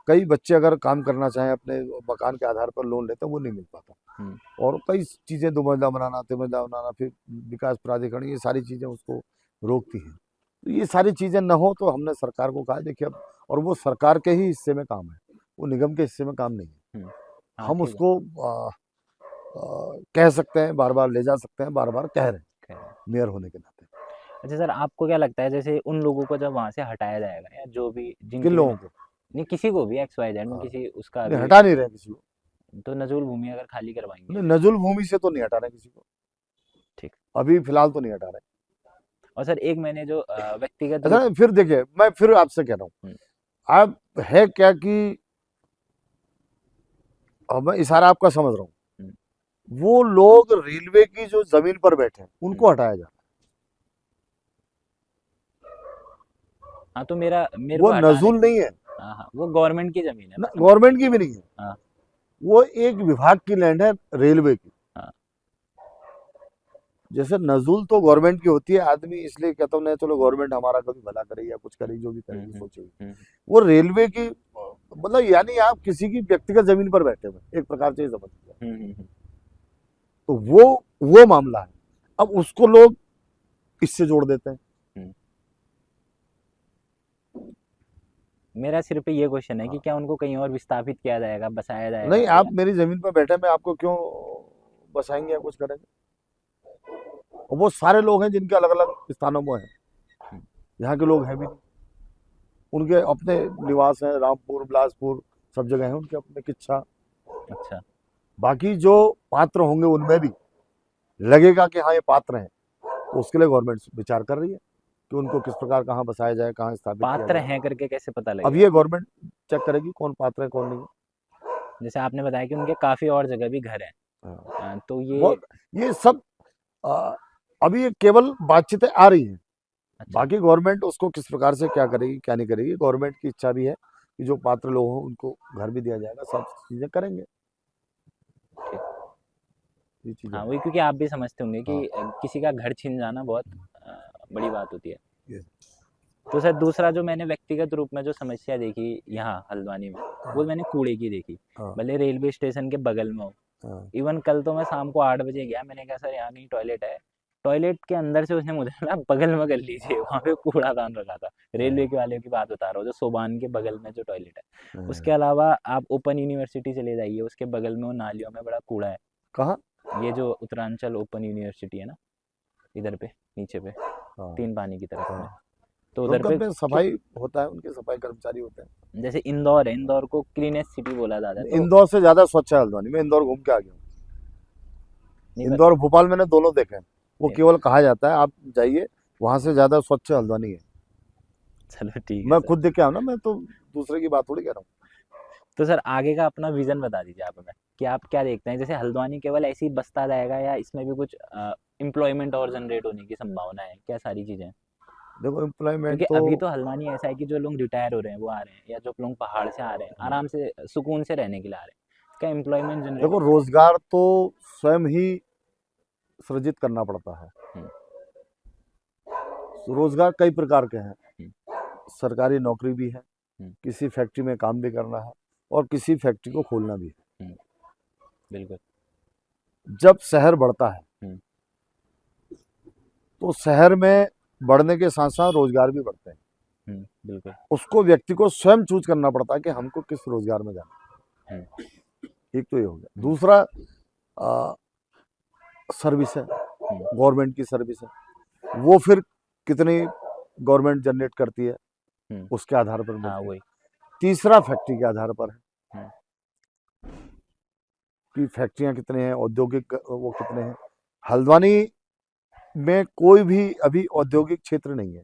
कई बच्चे अगर काम करना चाहें अपने मकान के आधार पर लोन लेते हैं, वो नहीं मिल पाता। और कई चीजें, 2 मंजिला बनाना, 3 मंजिला बनाना, फिर विकास प्राधिकरण, ये सारी चीजें उसको रोकती हैं। तो ये सारी चीजें न हो, तो हमने सरकार को कहा देखिए अब, और वो सरकार के ही हिस्से में काम है, वो निगम के हिस्से में काम नहीं है। हम उसको कह सकते हैं, बार बार ले जा सकते हैं, बार बार कह रहे हैं मेयर होने के नाते। अच्छा सर आपको क्या लगता है जैसे उन लोगों को जब वहां से हटाया जाएगा, या जो भी किन लोगों को? नहीं किसी को भी, XYZ में किसी उसका हटा नहीं रहे किसी को, तो नजूल भूमि अगर खाली करवाएंगे? नजूल भूमि से तो नहीं हटा रहे किसी को, ठीक, अभी फिलहाल तो नहीं हटा रहे। और सर एक मैंने जो व्यक्तिगत, अच्छा फिर देखिए, मैं फिर आपसे कह रहा हूँ, आप है क्या कि मैं इशारा आपका समझ रहा हूँ, वो लोग रेलवे की जो जमीन पर बैठे हैं उनको हटाया जाए। हाँ तो मेरे वो नजूल नहीं है, हाँ वो गवर्नमेंट की जमीन है, गवर्नमेंट की भी नहीं है। हाँ। वो एक विभाग की लैंड है, रेलवे की। हाँ। जैसे नजूल तो गवर्नमेंट की होती है, आदमी इसलिए कहता हूँ नहीं चलो गवर्नमेंट हमारा कभी भला करे या कुछ करे, जो भी करेगी सोचेगी। वो रेलवे की, मतलब यानी आप किसी की व्यक्तिगत जमीन पर बैठे हुए, एक प्रकार से समझ लीजिए। तो वो मामला है। अब उसको लोग इससे जोड़ देते हैं। मेरा सिर्फ ये क्वेश्चन है कि क्या उनको कहीं और विस्थापित किया जाएगा, बसाया जाएगा? नहीं, आप मेरी जमीन पर बैठे, मैं आपको क्यों बसाएंगे या कुछ करेंगे? और वो सारे लोग हैं जिनके अलग अलग स्थानों में हैं, यहाँ के लोग हैं भी नहीं, उनके अपने निवास हैं, रामपुर, बिलासपुर, सब जगह हैं उनके अपने किच्छा। अच्छा। बाकी जो पात्र होंगे उनमें भी लगेगा कि हाँ ये पात्र हैं, तो उसके लिए गवर्नमेंट विचार कर रही है कि उनको किस प्रकार कहाँ बसाया जाए, कहाँ स्थापित किया पात्र जाए। हैं करके कैसे पता लगेगा? अब ये गवर्नमेंट चेक करेगी कौन पात्र है कौन नहीं है। जैसे आपने बताया कि उनके काफी और जगह भी घर हैं, तो ये सब अभी ये केवल बातचीतें आ रही हैं। अच्छा। बाकी गवर्नमेंट उसको किस प्रकार से क्या करेगी क्या नहीं करेगी, गवर्नमेंट की इच्छा भी है कि जो पात्र लोग हों उनको घर भी दिया जाएगा, सब चीजें करेंगे। ये चीजें हाँ वही, क्योंकि आप भी समझते होंगे कि किसी का घर छीन जाना बहुत बड़ी बात होती है। तो सर दूसरा जो मैंने व्यक्तिगत रूप में जो समस्या देखी यहाँ हल्द्वानी में, वो मैंने कूड़े की देखी। भले रेलवे स्टेशन के बगल में हो, इवन कल तो मैं शाम को 8 बजे गया, मैंने कहा सर यहाँ नहीं टॉयलेट है, टॉयलेट के अंदर से उसने मुझे ना बगल में कर लीजिए, वहाँ पे कूड़ादान रखा था। रेलवे के वाले की बात बता रहा हूँ, जो सोबान के बगल में जो टॉयलेट है। उसके अलावा आप ओपन यूनिवर्सिटी चले जाइए, उसके बगल में वो नालियों में बड़ा कूड़ा है। कहाँ? ये जो उत्तरांचल ओपन यूनिवर्सिटी है ना, इधर पे नीचे पे हाँ। 3 पानी की तरफ में, हाँ। तो उधर उनका पे में सफाई होता है, उनके सफाई कर्मचारी होते हैं। जैसे इंदौर है, इंदौर को क्लीनेस्ट सिटी बोला जाता है, तो इंदौर से ज्यादा स्वच्छ है हल्द्वानी। मैं इंदौर घूम के आ गया हूँ। नहीं इंदौर भोपाल मैंने दोनों देखे हैं। वो नहीं। केवल कहा जाता है, आप जाइए, वहां से ज्यादा स्वच्छ हल्द्वानी है। चलो ठीक है मैं सर। खुद देख के आया ना, मैं तो दूसरे की बात थोड़ी कह रहा हूँ। तो सर आगे का अपना विजन बता दीजिए आप हमें कि आप क्या देखते हैं, जैसे हल्द्वानी केवल ऐसे ही बसता रहेगा या इसमें भी कुछ एम्प्लॉयमेंट और जनरेट होने की संभावना है, क्या सारी चीजें? देखो एम्प्लॉयमेंट क्योंकि तो अभी तो हल्द्वानी ऐसा है कि जो लोग रिटायर हो रहे हैं वो आ रहे हैं, या जो लोग पहाड़ से आ रहे हैं आराम से सुकून से रहने के लिए आ रहे हैं, क्या एम्प्लॉयमेंट जनरेट? देखो रोजगार तो स्वयं ही सृजित करना पड़ता है। रोजगार कई प्रकार के हैं। सरकारी नौकरी भी है, किसी फैक्ट्री में काम भी करना है, और किसी फैक्ट्री को खोलना भी है। बिल्कुल। जब शहर बढ़ता है तो शहर में बढ़ने के साथ साथ रोजगार भी बढ़ते हैं। बिल्कुल। उसको व्यक्ति को स्वयं चूज करना पड़ता है कि हमको किस रोजगार में जाना है। एक तो ये हो गया। दूसरा सर्विस है, गवर्नमेंट की सर्विस है, वो फिर कितनी गवर्नमेंट जनरेट करती है उसके आधार पर मिलती है। वही। तीसरा फैक्ट्री के आधार पर है कि फैक्ट्रियां कितने हैं, औद्योगिक वो कितने हैं। हल्द्वानी में कोई भी अभी औद्योगिक क्षेत्र नहीं है,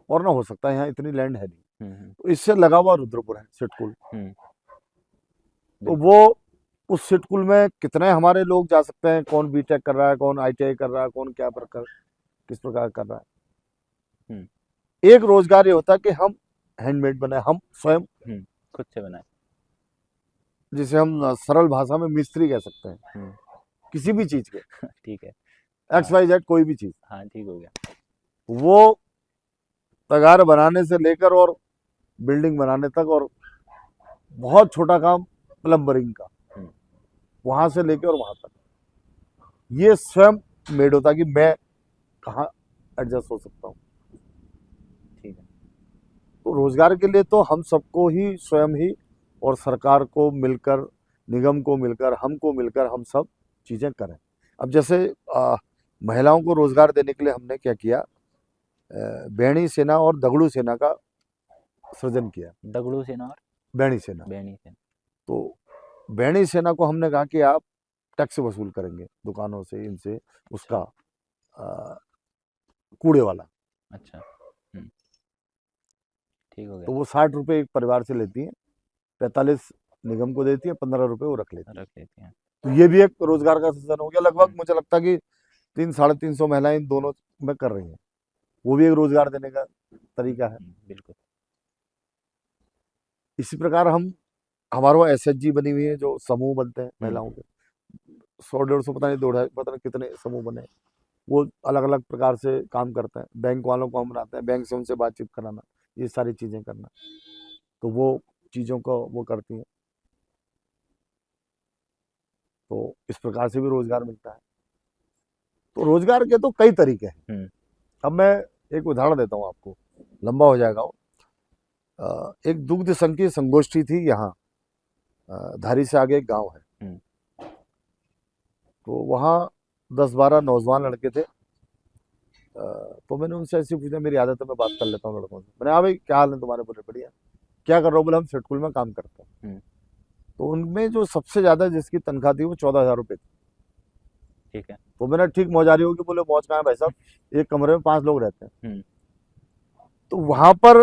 और ना हो सकता है, यहाँ इतनी लैंड है नहीं। तो इससे लगा हुआ रुद्रपुर है, सिटकुल। तो वो उस सिटकुल में कितने हमारे लोग जा सकते हैं, कौन बीटेक कर रहा है, कौन आईटीआई कर रहा है, कौन क्या प्रकार किस प्रकार कर रहा है। एक रोजगार ये होता है कि हम हैंडमेड बनाए, हम स्वयं खुद से बनाए, जिसे हम सरल भाषा में मिस्त्री कह सकते हैं, किसी भी चीज के। ठीक है। XYZ कोई भी चीज। हाँ ठीक हो गया। वो तगार बनाने से लेकर और बिल्डिंग बनाने तक, और बहुत छोटा काम प्लम्बरिंग का, वहां से लेकर और वहां तक, ये स्वयं मेड होता है कि मैं कहाँ एडजस्ट हो सकता हूँ। ठीक है। तो रोजगार के लिए तो हम सबको ही स्वयं ही, और सरकार को मिलकर, निगम को मिलकर, हमको मिलकर हम सब चीजें करें। अब जैसे महिलाओं को रोजगार देने के लिए हमने क्या किया, बैणी सेना और दगड़ू सेना का सृजन किया। दगड़ू सेना और बैणी सेना। बैणी सेना। तो बैणी सेना को हमने कहा कि आप टैक्स वसूल करेंगे दुकानों से, इनसे, उसका कूड़े वाला। अच्छा। ठीक हो गया। तो वो 60 रुपए एक परिवार से लेती है, 45 निगम को देती है, 15 रुपए वो रख लेती हैं। तो ये भी एक रोजगार का सृजन हो गया। लगभग मुझे लगता है कि 300-350 महिलाएं इन दोनों में कर रही हैं। वो भी एक रोजगार देने का तरीका है। बिल्कुल। इसी प्रकार हमारा SHG बनी हुई है, जो समूह बनते हैं महिलाओं के, 100-150 पता नहीं 250 पता नहीं कितने समूह बने, वो अलग अलग प्रकार से काम करते हैं। बैंक वालों को हम बनाते हैं, बैंक से उनसे बातचीत कराना, ये सारी चीजें करना, तो वो चीजों को वो करती हैं। तो इस प्रकार से भी रोजगार मिलता है। तो रोजगार के तो कई तरीके हैं। अब मैं एक उदाहरण देता हूँ आपको, लंबा हो जाएगा वो। एक दुग्ध संघ की संगोष्ठी थी यहाँ, धारी से आगे एक गांव है। तो वहाँ 10-12 नौजवान लड़के थे। तो मैंने उनसे ऐसे पूछा, मेरी आदत है मैं बात कर लेता हूँ लड़कों से। मैंने, हाँ भाई क्या हाल है तुम्हारे? बोले बढ़िया। क्या कर रहे हो? बोले हम सिटकुल में काम करते हैं। तो उनमें जो सबसे ज्यादा जिसकी तनख्वाह थी वो 14,000 रुपये थी। ठीक है। तो मैंने, ठीक मौजारी होगी? बोले मौज कहाँ है भाई साहब, एक कमरे में 5 लोग रहते हैं। तो वहां पर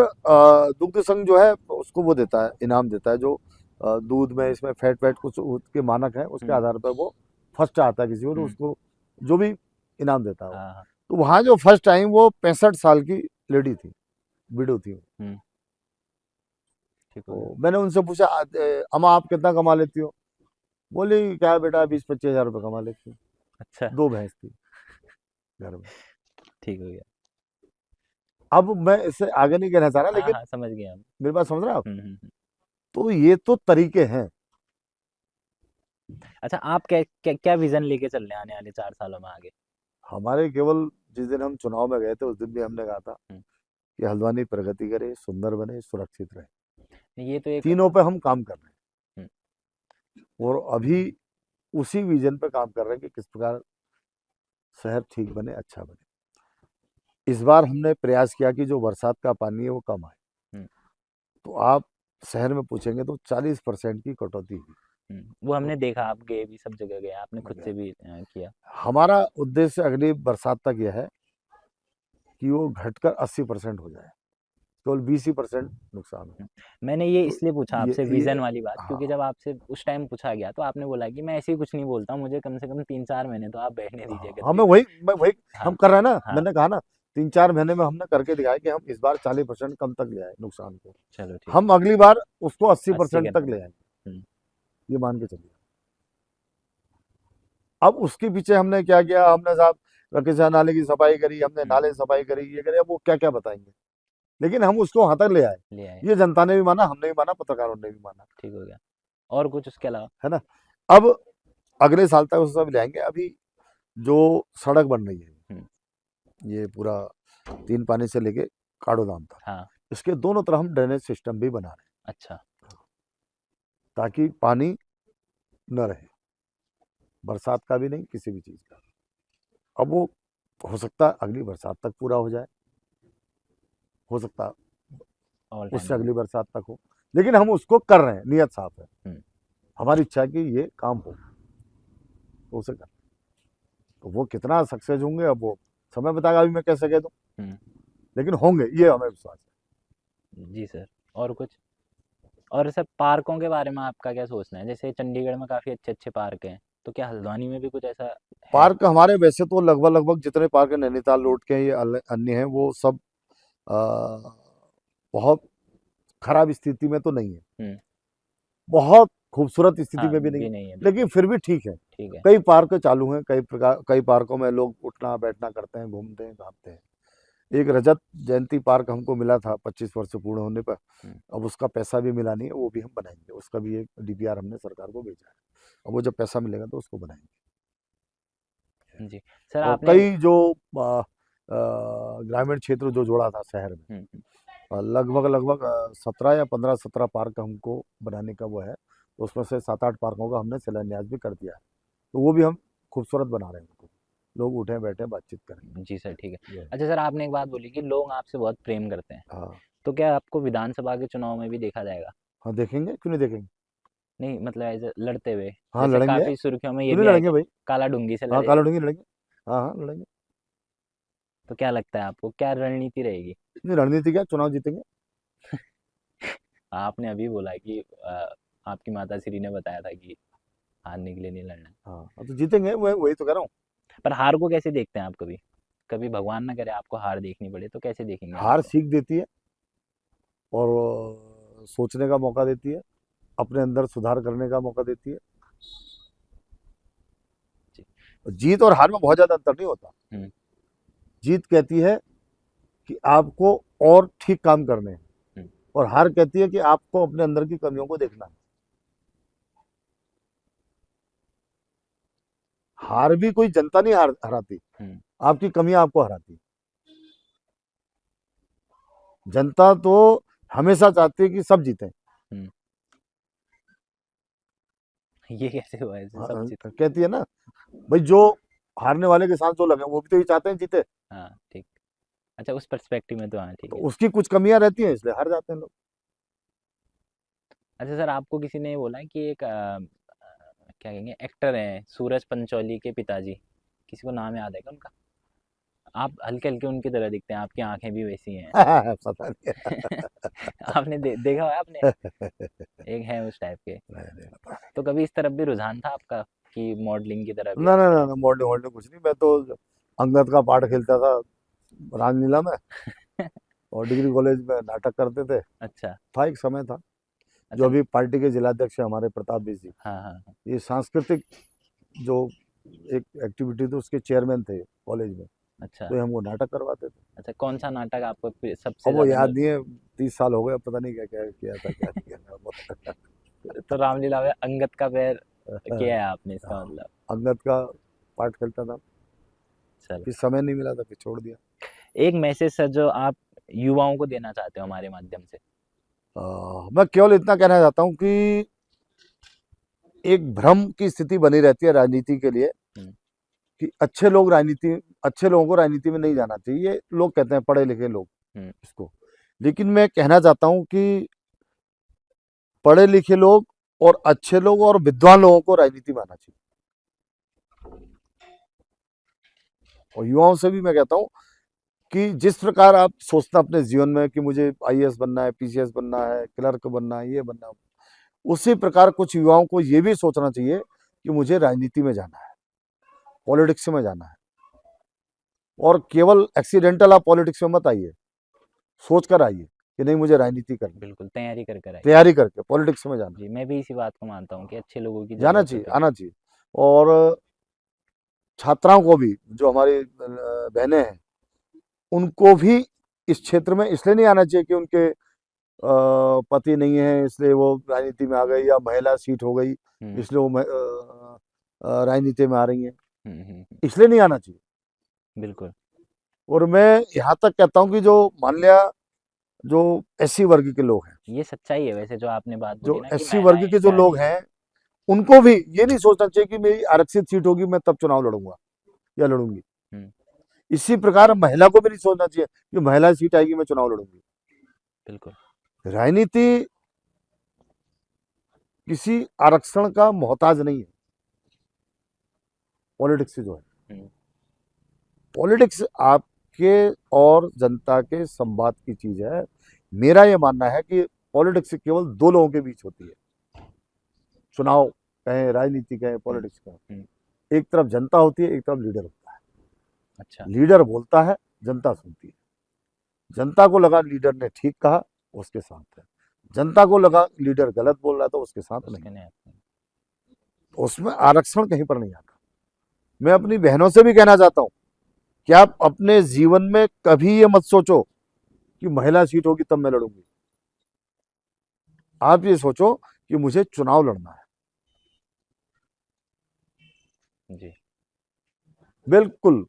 दुग्ध संघ जो है उसको वो देता है, इनाम देता है, जो दूध में इसमें फैट कुछ उसके मानक है, उसके आधार पर वो फर्स्ट आता है किसी को, तो उसको जो भी इनाम देता है। तो वहां जो फर्स्ट आई वो 65 साल की लेडी थी, विडो थी। तो मैंने उनसे पूछा, अम्मा आप कितना कमा लेती हो? बोली, क्या बेटा 20-25 हजार रुपये कमा लेती हूँ। अच्छा। 2 भैंस थी घर में। ठीक हो गया। अब मैं इससे आगे नहीं कहना चाह रहा, लेकिन समझ गया मेरी बात समझ रहे हो आप? तो ये तो तरीके हैं। अच्छा, आप क्या विजन लेके चल रहे हैं आने वाले 4 सालों में आगे? हमारे केवल जिस दिन हम चुनाव में गए थे उस दिन भी हमने कहा था कि हल्द्वानी प्रगति करे, सुंदर बने, सुरक्षित रहे। ये तो एक तीनों पे हम काम कर रहे हैं। और अभी उसी विजन पे काम कर रहे हैं कि किस प्रकार शहर ठीक बने, अच्छा बने। इस बार हमने प्रयास किया कि जो बरसात का पानी है वो कम आए। हम्म। तो आप शहर में पूछेंगे तो 40% की कटौती हुई। वो हमने देखा, आप गए भी, सब जगह गए, आपने खुद से भी किया। हमारा उद्देश्य अगली बरसात तक यह है कि वो घटकर 80% हो जाए, केवल 20% नुकसान हो। मैंने ये तो इसलिए पूछा ये आपसे विजन वाली बात, हाँ, क्योंकि जब आपसे उस टाइम पूछा गया तो आपने बोला कि मैं ऐसे ही कुछ नहीं बोलता, मुझे कम से कम 3-4 महीने तो आप बैठने दीजिए हाँ, गद्दी मैं पे। वही हाँ हम कर रहे हैं ना। हाँ, मैंने कहा ना 3-4 महीने में हमने करके दिखाया कि हम इस बार 40% कम तक ले आए नुकसान को। चलो ठीक। हम अगली बार उसको 80 80% तक करना। ले आएंगे, हम्म, ये मान के चलिए। अब उसके पीछे हमने क्या किया, हमने साहब रकेशा नाले की सफाई करी, हमने नाले की सफाई करी, ये करी, अब वो क्या क्या बताएंगे, लेकिन हम उसको वहां तक ले आए। ले आए, ये जनता ने भी माना, हमने भी माना, पत्रकारों ने भी माना, ठीक हो गया। और कुछ उसके अलावा? है ना। अब अगले साल तक उसको सब ले आएंगे। अभी जो सड़क बन रही है, ये पूरा 3 पानी से लेके काड़ोदाम तक, हाँ, इसके दोनों तरफ हम ड्रेनेज सिस्टम भी बना रहे हैं, अच्छा। ताकि पानी न रहे, बरसात का भी नहीं, किसी भी चीज का। अब वो हो सकता है अगली बरसात तक पूरा हो जाए, हो सकता है ऑल उससे टाइम। अगली बरसात तक हो, लेकिन हम उसको कर रहे हैं, नियत साफ है। हम्म। हमारी इच्छा है कि ये काम हो, तो उसे कर। तो वो कितना सक्सेस होंगे अब वो समय बताएगा, अभी मैं कैसे कह दूं, हम्म, लेकिन होंगे, ये हमें विश्वास है। जी सर। और कुछ? और सर पार्कों के बारे में आपका क्या सोचना है? जैसे चंडीगढ़ में काफ़ी अच्छे-अच्छे पार्क हैं, तो क्या हल्द्वानी में भी कुछ ऐसा है? पार्क हमारे वैसे तो लगभग लगभग जितने पार्क है नैनीताल रोड के हैं, ये अन्य हैं, वो सब आ, बहुत खराब स्थिति में तो नहीं है, हुँ, बहुत खूबसूरत स्थिति हाँ, में भी नहीं है, नहीं है, लेकिन फिर भी ठीक है। ठीक है। कई पार्क चालू हैं, कई पार्कों में लोग उठना बैठना करते हैं, घूमते हैं, घामते हैं। एक रजत जयंती पार्क हमको मिला था 25 वर्ष पूर्ण होने पर, हुँ, अब उसका पैसा भी मिला नहीं है, वो भी हम बनाएंगे, उसका भी एक डीपीआर हमने सरकार को भेजा है, अब वो जब पैसा मिलेगा तो उसको बनाएंगे। जी। सर और आपने कई जो ग्रामीण क्षेत्र जो जोड़ा था शहर में, हुँ, हुँ, लगभग लगभग 17 या 15-17 पार्क हमको बनाने का वो है, तो उसमें से 7-8 पार्कों का हमने शिलान्यास भी कर दिया है, तो वो भी हम खूबसूरत बना रहे हैं उनको, लोग उठे बैठे बातचीत करें। जी सर, ठीक है। ये। अच्छा सर, आपने एक बात बोली कि लोग आपसे बहुत प्रेम करते हैं, हाँ तो क्या आपको विधानसभा के चुनाव में भी देखा जाएगा? हाँ, देखेंगे, क्यों नहीं देखेंगे। नहीं मतलब ऐसे लड़ते हुए, हाँ जैसे लड़ेंगे, काफ़ी सुर्खियों में ये क्यों भी नहीं है लड़ेंगे कि भाई। काला डूंगी से हाँ लड़े। काला लड़ेंगे, लड़ेंगे। हाँ हाँ लड़ेंगे। तो क्या लगता है आपको, क्या रणनीति रहेगी? नहीं, रणनीति क्या, चुनाव जीतेंगे। आपने अभी बोला कि आपकी माताश्री ने बताया था कि हारने के लिए नहीं लड़ना है। हाँ तो जीतेंगे, वही तो कह रहा हूँ। पर हार को कैसे देखते हैं आप कभी? कभी भगवान ना करे आपको हार देखनी पड़े तो कैसे देखेंगे हार आप? सीख देती है और सोचने का मौका देती है, अपने अंदर सुधार करने का मौका देती है। जी। जीत और हार में बहुत ज्यादा अंतर नहीं होता। हम्म, जीत कहती है कि आपको और ठीक काम करने हैं, हम्म, और हार कहती है कि आपको अपने अंदर की कमियों को देखना है। हार भी कोई जनता नहीं हराती, हम्म, आपकी कमियां आपको हराती। जनता तो हमेशा चाहती है कि सब जीते। हम्म। ये कैसे हुआ ऐसे सब चीज? कहती है ना भाई, जो हारने वाले के साथ जो लगे वो भी तो ये चाहते हैं जीते, हाँ ठीक। अच्छा उस पर्सपेक्टिव में तो हाँ ठीक तो है। उसकी कुछ कमियां रहती हैं इसलिए हार जाते हैं लोग। अच्छा सर, आपको किसी ने बोला कि एक क्या कहेंगे एक्टर हैं सूरज पंचौली के पिताजी, किसी को नाम याद है क्या उनका? आप हल्के हल्के उनकी तरह दिखते हैं, आपकी आंखें भी वैसी हैं। पता नहीं। आपने देखा हुआ है आपने? एक है उस टाइप के। तो कभी इस तरफ भी रुझान था आपका कि मॉडलिंग की तरफ ना या ना इस ना तरफ? ना, मॉडलिंग वॉडलिंग कुछ नहीं, मैं तो अंगद का पार्ट खेलता था राजलीला में, और डिग्री कॉलेज में नाटक करते थे। अच्छा था एक समय था, जो अच्छा। अभी पार्टी के जिलाध्यक्ष है हमारे प्रताप जी, हाँ हाँ हाँ। ये सांस्कृतिक जो एक एक्टिविटी थी उसके चेयरमैन थे कॉलेज में, अच्छा तो ये हमको नाटक करवाते थे। अच्छा, कौन सा नाटक आपको सबसे अब वो ज्यादा याद नहीं है, 30 साल हो गए, पता नहीं क्या क्या किया था, क्या नहीं किया तो रामलीला में अंगद का पैर था। किया है आपने, इसका हाँ, मतलब? अंगद का पार्ट खेलता था, चलो, फिर समय नहीं मिला था, फिर छोड़ दिया। एक मैसेज सर जो आप युवाओं को देना चाहते हो हमारे माध्यम से। मैं केवल इतना कहना चाहता हूँ कि एक भ्रम की स्थिति बनी रहती है राजनीति के लिए कि अच्छे लोगों को राजनीति में नहीं जाना चाहिए। ये लोग कहते हैं, पढ़े लिखे लोग इसको। लेकिन मैं कहना चाहता हूं कि पढ़े लिखे लोग और अच्छे लोग और विद्वान लोगों को राजनीति में आना चाहिए। और युवाओं से भी मैं कहता हूं कि जिस प्रकार आप सोचते हैं अपने जीवन में कि मुझे आईएएस बनना है, पीसीएस बनना है, क्लर्क बनना है, ये बनना है, उसी प्रकार कुछ युवाओं को ये भी सोचना चाहिए कि मुझे राजनीति में जाना है, पॉलिटिक्स में जाना है। और केवल एक्सीडेंटल आप पॉलिटिक्स में मत आइए, सोच कर आइए कि नहीं मुझे राजनीति करनी। बिल्कुल तैयारी कर तैयारी करके पॉलिटिक्स में जाना। जी, मैं भी इसी बात को मानता हूँ कि अच्छे लोगों की जाना जरूरत चाहिए, है। आना चाहिए। और छात्राओं को भी, जो हमारी बहनें हैं, उनको भी इस क्षेत्र में इसलिए नहीं आना चाहिए कि उनके पति नहीं है इसलिए वो राजनीति में आ गई, या महिला सीट हो गई इसलिए वो राजनीति में आ रही हैं, इसलिए नहीं आना चाहिए। बिल्कुल। और मैं यहाँ तक कहता हूँ कि जो मान लिया जो एससी वर्ग के लोग हैं, ये सच्चाई है वैसे जो आपने बात जो बोली ना कि एससी वर्ग महिलाएं के जो लोग हैं, उनको भी ये नहीं सोचना चाहिए कि मेरी आरक्षित सीट होगी मैं तब चुनाव लड़ूंगा या लड़ूंगी। इसी प्रकार महिला को भी नहीं सोचना चाहिए कि महिला सीट आएगी मैं चुनाव लड़ूंगी। बिल्कुल। राजनीति किसी आरक्षण का मोहताज नहीं है। पॉलिटिक्स जो है, पॉलिटिक्स आपके और जनता के संवाद की चीज है। मेरा यह मानना है कि पॉलिटिक्स केवल दो लोगों के बीच होती है। चुनाव कहें, राजनीति कहें, पॉलिटिक्स कहें, एक तरफ जनता होती है, एक तरफ लीडर होता है। अच्छा। लीडर बोलता है, जनता सुनती है। जनता को लगा लीडर ने ठीक कहा, उसके साथ है। जनता को लगा लीडर गलत बोल रहा है तो उसके साथ नहीं। उसमें आरक्षण कहीं पर नहीं आता। मैं अपनी बहनों से भी कहना चाहता हूं कि आप अपने जीवन में कभी ये मत सोचो कि महिला सीट होगी तब मैं लड़ूंगी। आप ये सोचो कि मुझे चुनाव लड़ना है। जी बिल्कुल।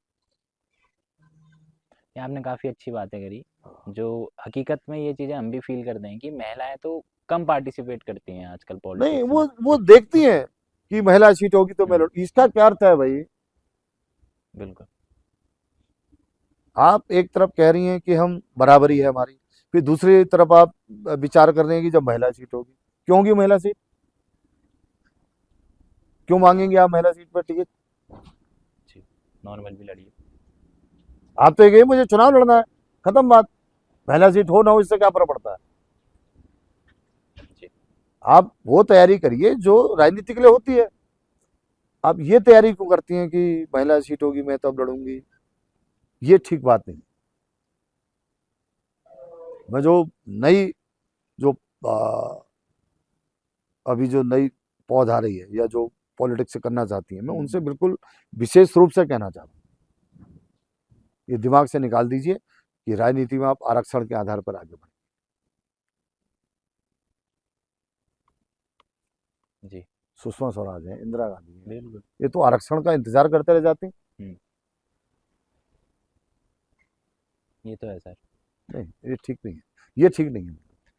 ये आपने काफी अच्छी बातें करी। जो हकीकत में ये चीजें हम भी फील करते हैं कि महिलाएं तो कम पार्टिसिपेट करती हैं आजकल पॉलिटिक्स नहीं, में। वो देखती हैं कि महिला सीट होगी तो मैं लड़ूंगी। इसका क्या अर्थ है भाई? बिल्कुल। आप एक तरफ कह रही हैं कि हम बराबरी है हमारी, फिर दूसरी तरफ आप विचार कर रहे हैं कि जब महिला सीट होगी, क्यों होगी महिला सीट? क्यों मांगेंगे आप महिला सीट पर टिकट? नॉर्मल भी लड़िए। आप तो ये कहिए मुझे चुनाव लड़ना है, खत्म बात। महिला सीट हो ना हो इससे क्या फर्क पड़ता है? आप वो तैयारी करिए जो राजनीति के लिए होती है। आप ये तैयारी क्यों करती हैं कि महिला सीट होगी मैं तब लड़ूंगी? ये ठीक बात नहीं। मैं जो नई जो अभी जो नई पौध आ रही है या जो पॉलिटिक्स करना चाहती है, मैं उनसे बिल्कुल विशेष रूप से कहना चाहता हूँ, ये दिमाग से निकाल दीजिए कि राजनीति में आप आरक्षण के आधार पर आगे बढ़े। जी। सुषमा स्वराज है, इंदिरा गांधी है, बिल्कुल। ये तो आरक्षण का इंतजार करते रह जाते हैं। ये तो है सर। नहीं, ये ठीक नहीं है, ये ठीक नहीं है,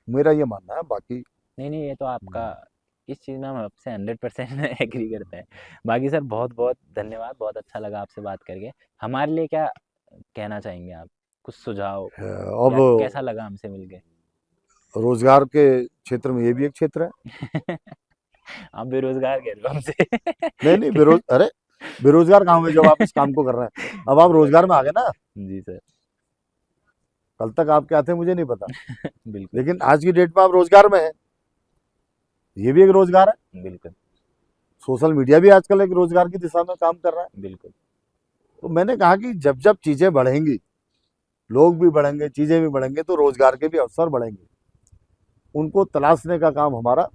मेरा ये मानना है। बाकी नहीं, ये तो आपका इस चीज़ में हम आपसे 100% एग्री करते हैं। बाकी सर बहुत बहुत धन्यवाद, बहुत अच्छा लगा आपसे बात करके। हमारे लिए क्या कहना चाहेंगे आप? कुछ सुझाव अब या कैसा लगा हमसे मिलके? रोजगार के क्षेत्र में ये भी एक क्षेत्र है। आप बेरोजगार कह रहे हो हमसे। नहीं, अरे बेरोजगार कहाँ हुए जब आप इस काम को कर रहे हैं? अब आप रोजगार में आ गए ना। जी सर। कल तक आप क्या थे मुझे नहीं पता। बिल्कुल। लेकिन आज की डेट में आप रोजगार में हैं, ये भी एक रोजगार है। बिल्कुल। सोशल मीडिया भी आजकल एक रोजगार की दिशा में काम कर रहा है। बिल्कुल। तो मैंने कहा कि जब जब चीजें बढ़ेंगी, लोग भी बढ़ेंगे, चीजें भी बढ़ेंगे, तो रोजगार के भी अवसर बढ़ेंगे। उनको तलाशने का काम हमारा,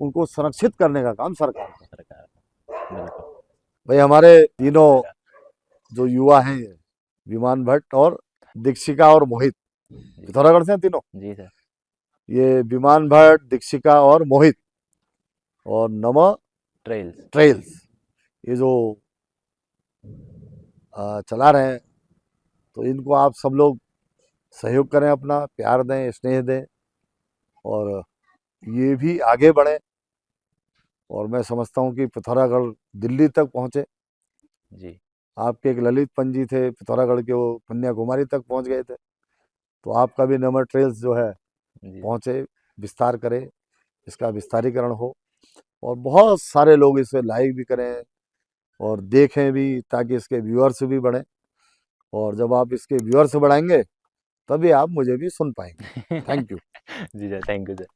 उनको संरक्षित करने का काम सरकार का। बिल्कुल। भाई हमारे तीनों जो युवा हैं, विमान भट्ट और दीक्षिका और मोहित, पिथौरागढ़ से हैं तीनों। जी सर। ये विमान भट्ट, दीक्षिका और मोहित और नमा ट्रेल्स, ये जो चला रहे हैं, तो इनको आप सब लोग सहयोग करें, अपना प्यार दें, स्नेह दें, और ये भी आगे बढ़े। और मैं समझता हूँ कि पिथौरागढ़ दिल्ली तक पहुँचे। जी आपके एक ललित पंजी थे पिथौरागढ़ के, वो कन्याकुमारी तक पहुँच गए थे। तो आपका भी नंबर ट्रेल्स जो है जी पहुँचे, विस्तार करे, इसका विस्तारीकरण हो और बहुत सारे लोग इसे लाइक भी करें और देखें भी, ताकि इसके व्यूअर्स भी बढ़ें। और जब आप इसके व्यूअर्स बढ़ाएंगे तभी आप मुझे भी सुन पाएंगे। Thank you. जी सर, थैंक यू सर।